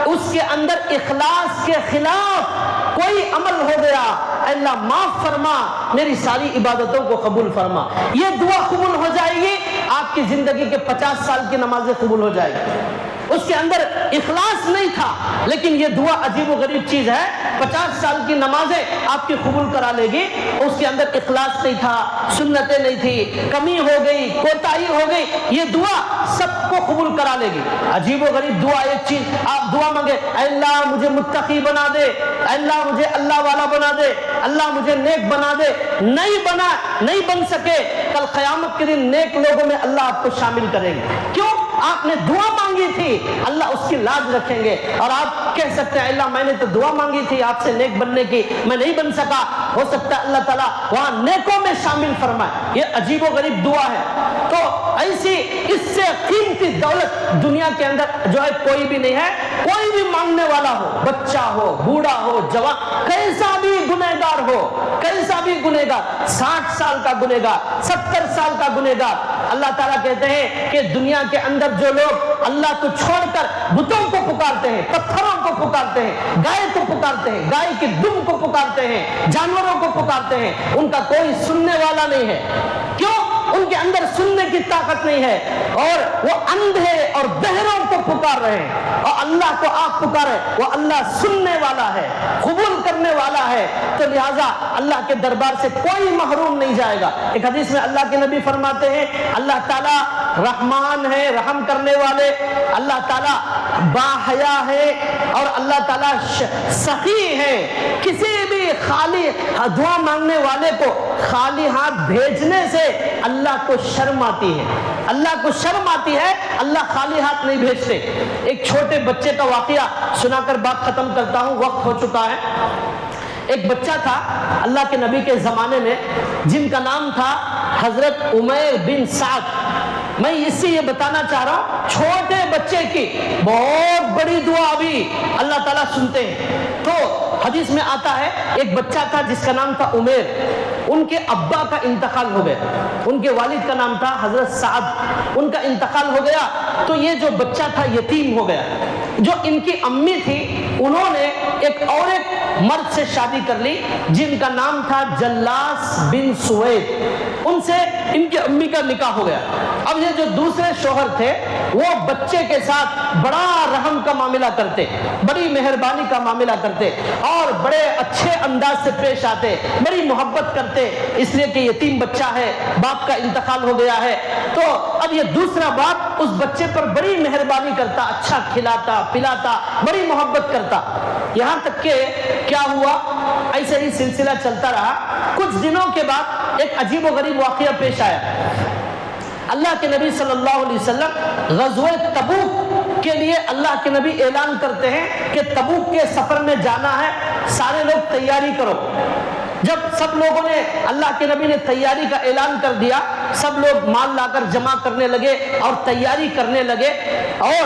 اس کے اندر اخلاص کے خلاف کوئی عمل ہو گیا، اے اللہ معاف فرما، میری ساری عبادتوں کو قبول فرما۔ یہ دعا قبول ہو جائے گی، آپ کی زندگی کے 50 سال کی نمازیں قبول ہو جائے گی۔ اس کے اندر اخلاص نہیں تھا، لیکن یہ دعا عجیب و غریب چیز ہے، 50 سال کی نمازیں آپ کی قبول کرا لے گی۔ اس کے اندر اخلاص نہیں تھا، سنتیں نہیں تھی، کمی ہو گئی، کوتاہی ہو گئی، یہ دعا سب کو قبول کرا لے گی۔ عجیب و غریب دعا ایک چیز، آپ دعا مانگے، اے اللہ مجھے متقی بنا دے، اے اللہ مجھے اللہ والا بنا دے، اللہ مجھے نیک بنا دے، نہیں بن سکے، کل قیامت کے دن نیک لوگوں میں اللہ آپ کو شامل کریں گے۔ کیوں؟ آپ نے دعا مانگی تھی، اللہ اس کی لاج رکھیں گے۔ اور آپ کہہ سکتے ہیں اللہ میں نے تو دعا مانگی تھی آپ سے نیک بننے کی، میں نہیں بن سکا، ہو سکتا ہے اللہ تعالیٰ وہاں نیکوں میں شامل فرمائے۔ یہ عجیب و غریب دعا ہے۔ تو ایسی اس سے قیمتی دولت دنیا کے اندر جو ہے کوئی بھی نہیں ہے۔ کوئی بھی مانگنے والا ہو، بچہ ہو، بوڑھا ہو، جوان، کیسا بھی گنہگار ہو، کیسا بھی گنہگار، 60 سال کا گنہگار، 70 سال کا گنہگار، اللہ تعالیٰ کہتے ہیں کہ دنیا کے اندر جو لوگ اللہ کو چھوڑ کر بتوں کو پکارتے ہیں، پتھروں کو پکارتے ہیں، گائے کو پکارتے ہیں، گائے کی دم کو پکارتے ہیں، جانوروں کو پکارتے ہیں، ان کا کوئی سننے والا نہیں ہے۔ کیوں؟ ان کے اندر سننے کی طاقت نہیں ہے، اور وہ اندھے اور بہروں کو پکار رہے ہیں، اور اللہ کو آپ پکارے، وہ اللہ سننے والا ہے، قبول کرنے والا ہے، تو لہٰذا اللہ کے دربار سے کوئی محروم نہیں جائے گا۔ ایک حدیث میں اللہ کے نبی فرماتے ہیں اللہ تعالیٰ رحمان ہے، رحم کرنے والے، اللہ تعالیٰ باحیا ہے، اور اللہ تعالیٰ سخی ہے۔ کسی بھی خالی دعا مانگنے والے کو خالی ہاتھ بھیجنے سے اللہ کو شرم آتی ہے، اللہ کو شرم آتی ہے، اللہ خالی ہاتھ نہیں بھیجتے۔ ایک چھوٹے بچے کا واقعہ سنا کر بات ختم کرتا ہوں، وقت ہو چکا ہے۔ ایک بچہ تھا اللہ کے نبی کے زمانے میں جن کا نام تھا حضرت عمیر بن سعد۔ میں اس سے یہ بتانا چاہ رہا ہوں چھوٹے بچے کی بہت بڑی دعا بھی اللہ تعالیٰ سنتے ہیں۔ تو حدیث میں آتا ہے ایک بچہ تھا جس کا نام تھا عمیر، ان کے ابا کا انتقال ہو گیا، ان کے والد کا نام تھا حضرت سعد، ان کا انتقال ہو گیا تو یہ جو بچہ تھا یتیم ہو گیا۔ جو ان کی امی تھی انہوں نے ایک اور ایک مرد سے شادی کر لی جن کا نام تھا جلاس بن سوید، ان سے ان کی امی کا نکاح ہو گیا۔ اب یہ جو دوسرے شوہر تھے وہ بچے کے ساتھ بڑا رحم کا معاملہ کرتے، بڑی مہربانی کا معاملہ کرتے اور بڑے اچھے انداز سے پیش آتے، بڑی محبت کرتے، اس لیے کہ یتیم بچہ ہے، باپ کا انتقال ہو گیا ہے۔ تو اب یہ دوسرا باپ اس بچے پر بڑی مہربانی کرتا، اچھا کھلاتا پلاتا، بڑی محبت کرتا۔ یہاں تک کہ کیا ہوا، ایسے ہی سلسلہ چلتا رہا۔ کچھ دنوں کے بعد ایک عجیب و غریب واقعہ پیش آیا۔ اللہ کے نبی صلی اللہ علیہ وسلم غزوہ تبوک کے لیے اللہ کے نبی اعلان کرتے ہیں کہ تبوک کے سفر میں جانا ہے، سارے لوگ تیاری کرو۔ جب سب لوگوں نے اللہ کے نبی نے تیاری کا اعلان کر دیا، سب لوگ مال لا کر جمع کرنے لگے اور تیاری کرنے لگے، اور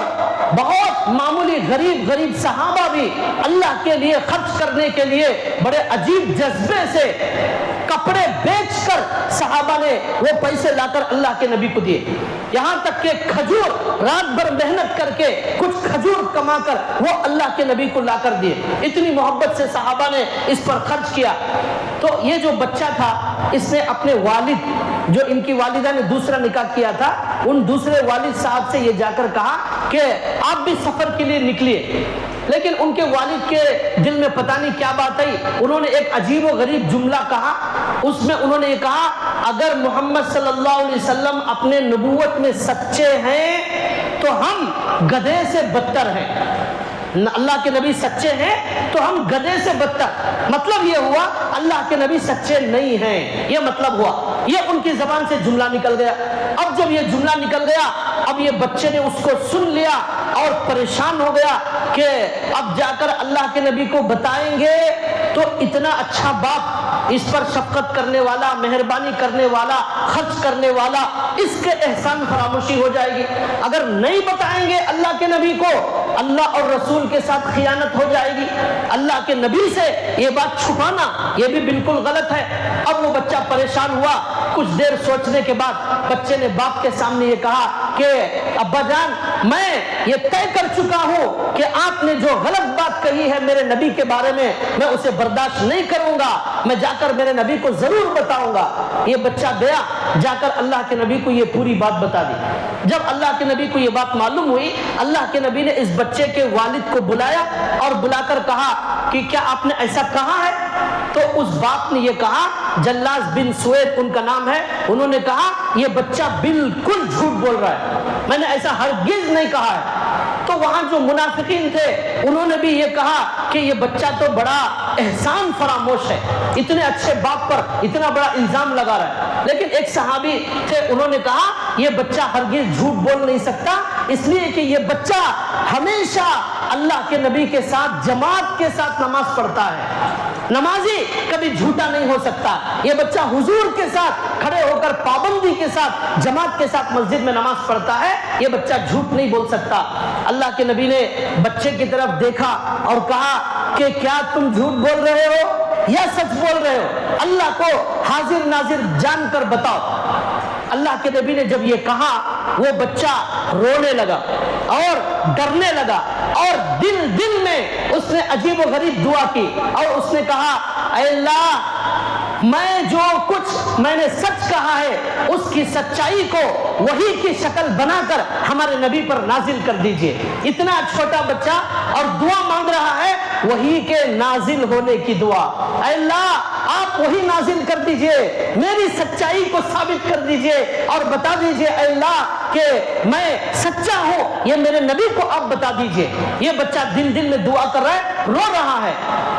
بہت معمولی غریب صحابہ بھی اللہ کے لیے خرچ کرنے کے لیے بڑے عجیب جذبے سے کپڑے بیچ کر صحابہ نے وہ پیسے لا کر اللہ کے نبی کو دیے۔ یہاں تک کہ کھجور رات بھر محنت کر کے کچھ کھجور کما کر وہ اللہ کے نبی کو لا کر دیے۔ اتنی محبت سے صحابہ نے اس پر خرچ کیا۔ تو یہ جو بچہ تھا اس نے اپنے والد، جو ان کی والدہ نے دوسرا نکاح کیا تھا، ان دوسرے والد صاحب سے یہ جا کر کہا کہ آپ بھی سفر کے لیے نکلیے۔ لیکن ان کے والد کے دل میں پتہ نہیں کیا بات آئی، انہوں نے ایک عجیب و غریب جملہ کہا۔ اس میں انہوں نے یہ کہا اگر محمد صلی اللہ علیہ وسلم اپنے نبوت میں سچے ہیں تو ہم گدھے سے بدتر ہیں۔ اللہ کے نبی سچے ہیں تو ہم گدھے سے بدتر۔ مطلب یہ ہوا اللہ کے نبی سچے نہیں ہیں، یہ مطلب ہوا۔ یہ ان کی زبان سے جملہ نکل گیا۔ اب جب یہ جملہ نکل گیا، اب یہ بچے نے اس کو سن لیا اور پریشان ہو گیا کہ اب جا کر اللہ کے نبی کو بتائیں گے تو اتنا اچھا باپ، اس پر شفقت کرنے والا، مہربانی کرنے والا، خرچ کرنے والا، اس کے احسان فراموشی ہو جائے گی۔ اگر نہیں بتائیں گے اللہ کے نبی کو، اللہ اور رسول کے ساتھ خیانت ہو جائے گی۔ اللہ کے نبی سے یہ بات چھپانا یہ بھی بالکل غلط ہے۔ اب وہ بچہ پریشان ہوا۔ کچھ دیر سوچنے کے بعد بچے نے باپ کے سامنے یہ کہا کہ ابا جان، میں یہ طے کر چکا ہوں کہ آپ نے جو غلط بات کہی ہے میرے نبی کے بارے میں اسے برداشت نہیں کروں گا، میں جا کر میرے نبی کو ضرور بتاؤں گا۔ یہ بچہ گیا، جا کر اللہ کے نبی کو یہ پوری بات بتا دی۔ جب اللہ کے نبی کو یہ بات معلوم ہوئی، اللہ کے نبی نے اس بچے کے والد کو بلایا اور بلا کر کہا کہ کیا آپ نے ایسا کہا ہے؟ تو اس باپ نے یہ کہا، جلاس بن سوید ان کا نام ہے، انہوں نے کہا یہ بچہ بالکل جھوٹ بول رہا ہے، میں نے ایسا ہرگز نہیں کہا ہے۔ تو وہاں جو منافقین تھے انہوں نے بھی یہ کہا کہ یہ بچہ تو بڑا احسان فراموش ہے، اتنے اچھے باپ پر اتنا بڑا الزام لگا رہا ہے۔ لیکن ایک صحابی تھے، انہوں نے کہا یہ بچہ ہرگز جھوٹ بول نہیں سکتا، اس لیے کہ یہ بچہ ہمیشہ اللہ کے نبی کے ساتھ جماعت کے ساتھ نماز پڑھتا ہے، نمازی کبھی جھوٹا نہیں ہو سکتا۔ یہ بچہ حضور کے ساتھ کھڑے ہو کر پابندی کے ساتھ جماعت کے ساتھ مسجد میں نماز پڑھتا ہے، یہ بچہ جھوٹ نہیں بول سکتا۔ اللہ کے نبی نے بچے کی طرف دیکھا اور کہا کہ کیا تم جھوٹ بول رہے ہو یا سچ بول رہے ہو؟ اللہ کو حاضر ناظر جان کر بتاؤ۔ اللہ کے نبی نے جب یہ کہا، وہ بچہ رونے لگا اور ڈرنے لگا، اور دل میں اس نے عجیب و غریب دعا کی اور اس نے کہا اے اللہ، میں جو کچھ میں نے سچ کہا ہے اس کی سچائی کو وحی کی شکل بنا کر ہمارے نبی پر نازل کر دیجئے۔ اتنا چھوٹا بچہ اور دعا مانگ رہا ہے وہی کے نازل ہونے کی دعا. اے اللہ آپ وہی نازل کر دیجئے, میری سچائی کو ثابت کر دیجئے اور بتا دیجئے اے اللہ کہ میں سچا ہوں, یہ میرے نبی کو آپ بتا دیجئے. یہ بچہ دل میں دعا کر رہا ہے, رو رہا ہے.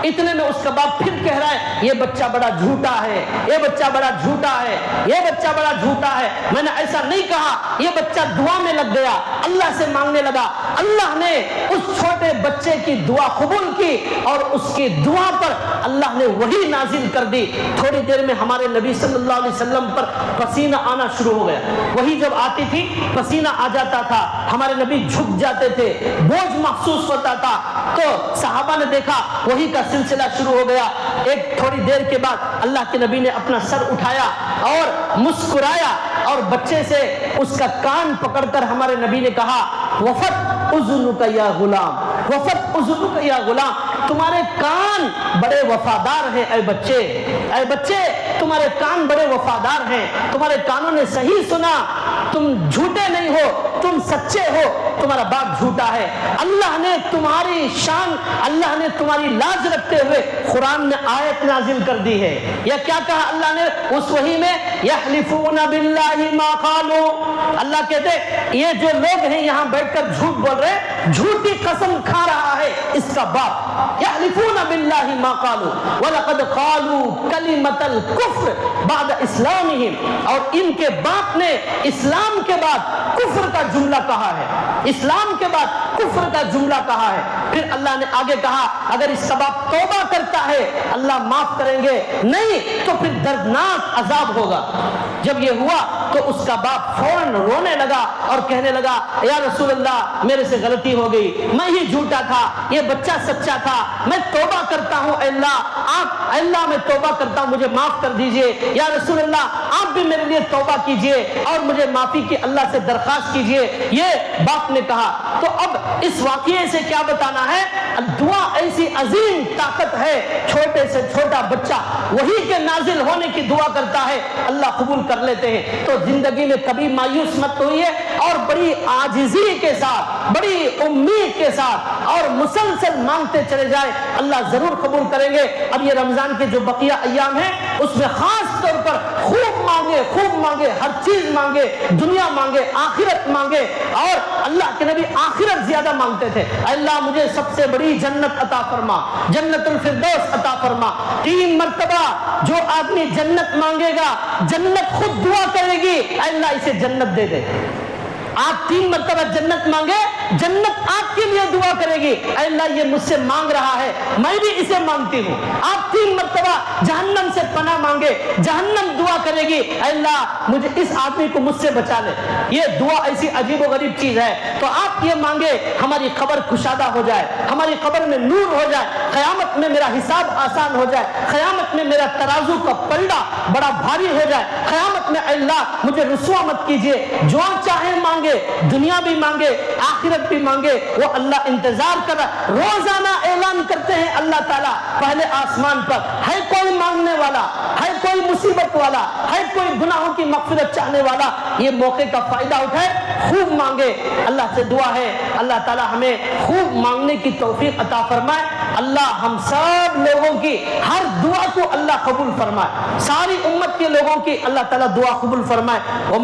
اتنے میں اس کا باپ پھر کہہ رہا ہے یہ بچہ بڑا جھوٹا ہے, یہ بچہ بڑا جھوٹا ہے, یہ بچہ بڑا جھوٹا ہے, میں نے ایسا نہیں کہا. یہ بچہ دعا میں لگ گیا, اللہ سے مانگنے لگا. اللہ نے اس چھوٹے بچے کی دعا قبول کی اور اس کی دعا پر اللہ نے وہی نازل کر دی. تھوڑی دیر میں ہمارے نبی صلی اللہ علیہ وسلم پر پسینہ آنا شروع ہو گیا. وہی جب آتی تھی پسینہ آ جاتا تھا, ہمارے نبی جھک جاتے تھے, بوجھ محسوس ہوتا تھا. تو صحابہ نے دیکھا وہی کا سلسلہ شروع ہو گیا. ایک تھوڑی دیر کے بعد اللہ کے نبی نے اپنا سر اٹھایا اور مسکرایا اور بچے سے اس کا کان پکڑ کر ہمارے نبی نے کہا وفت اذنک یا غلام, وفت اذنک یا غلام, تمہارے کان بڑے وفادار ہیں اے بچے, اے بچے تمہارے کان بڑے وفادار ہیں, تمہارے کانوں نے صحیح سنا, تم جھوٹے نہیں ہو, تم سچے ہو, تمہارا باپ جھوٹا ہے. اللہ نے تمہاری شان, اللہ نے تمہاری لاج رکھتے ہوئے قرآن میں آیت نازل کر دی ہے. یا کیا کہا اللہ نے اس وحی میں, یحلفون باللہ ما قالوا, اللہ کہتے یہ جو لوگ ہیں یہاں بیٹھ کر جھوٹ بول رہے, جھوٹی قسم کھا رہا ہے اس کا باپ. یحلفون باللہ ما قالوا ولقد قالوا کلمۃ الکفر بعد اسلامہم, اور ان کے باپ نے اسلام کے بعد کفر کا جملہ کہا ہے, اسلام کے بعد کفر کا جملہ کہا ہے. پھر اللہ نے آگے کہا اگر اس کا باپ توبہ کرتا ہے اللہ معاف کریں گے, نہیں تو پھر دردناک عذاب ہوگا. جب یہ ہوا تو اس کا باپ فوراً رونے لگا اور کہنے لگا یا رسول اللہ میرے سے غلطی ہو گئی, میں ہی جھوٹا تھا, یہ بچہ سچا تھا, میں توبہ کرتا ہوں, اے اللہ آپ, اے اللہ میں توبہ کرتا ہوں, مجھے معاف کر دیجئے. یا رسول اللہ آپ بھی میرے لیے توبہ کیجئے اور مجھے معافی کی اللہ سے درخواست کیجئے, یہ باپ نے کہا. تو اب اس واقعے سے کیا بتانا ہے, دعا ایسی عظیم طاقت ہے, چھوٹے سے چھوٹا بچہ وہی کے نازل ہونے کی دعا کرتا ہے, اللہ قبول کر لیتے ہیں. تو زندگی میں کبھی مایوس مت ہوئیے اور بڑی عاجزی کے ساتھ, بڑی امید کے ساتھ اور مسلسل مانگتے چلے جائیں, اللہ ضرور قبول کریں گے. اب یہ رمضان کے جو بقیہ ایام ہیں اس میں خاص طور پر خوب مانگے, خوب مانگے, ہر چیز مانگے, دنیا مانگے, آخرت مانگے. اور اللہ کے نبی آخرت زیادہ مانگتے تھے, اللہ مجھے سب سے بڑی جنت عطا فرما, جنت الفردوس عطا فرما. 3 مرتبہ جو آدمی جنت مانگے گا جنت خود دعا کرے گی اللہ اسے جنت دے دے. آپ 3 مرتبہ جنت مانگے, جنت آپ کے لیے دعا کرے گی اے اللہ یہ مجھ سے مانگ رہا ہے میں بھی اسے مانگتی ہوں. آپ 3 مرتبہ جہنم سے پناہ مانگے, جہنم دعا کرے گی اے اللہ مجھے اس آدمی کو مجھ سے بچا لے. یہ دعا ایسی عجیب و غریب چیز ہے. تو آپ یہ مانگے ہماری قبر کشادہ ہو جائے, ہماری قبر میں نور ہو جائے, قیامت میں میرا حساب آسان ہو جائے, قیامت میں میرا ترازو کا پلڑا بڑا بھاری ہو جائے, قیامت میں اے اللہ مجھے رسوا مت کیجئے. جو چاہے مانگے, دنیا بھی مانگے, آخرت بھی مانگے, وہ اللہ انتظار کر رہا. روزانہ اعلان کرتے ہیں اللہ تعالیٰ پہلے آسمان پر, ہے کوئی مانگنے والا, ہے کوئی مصیبت والا, ہے کوئی گناہوں کی مغفرت چاہنے والا, یہ موقع کا فائدہ اٹھائے, خوب مانگے. اللہ سے دعا ہے اللہ تعالیٰ ہمیں خوب مانگنے کی توفیق عطا فرمائے. اللہ ہم سب لوگوں کی ہر دعا کو اللہ قبول فرمائے, ساری امت کے لوگوں کی اللہ تعالیٰ دعا قبول فرمائے.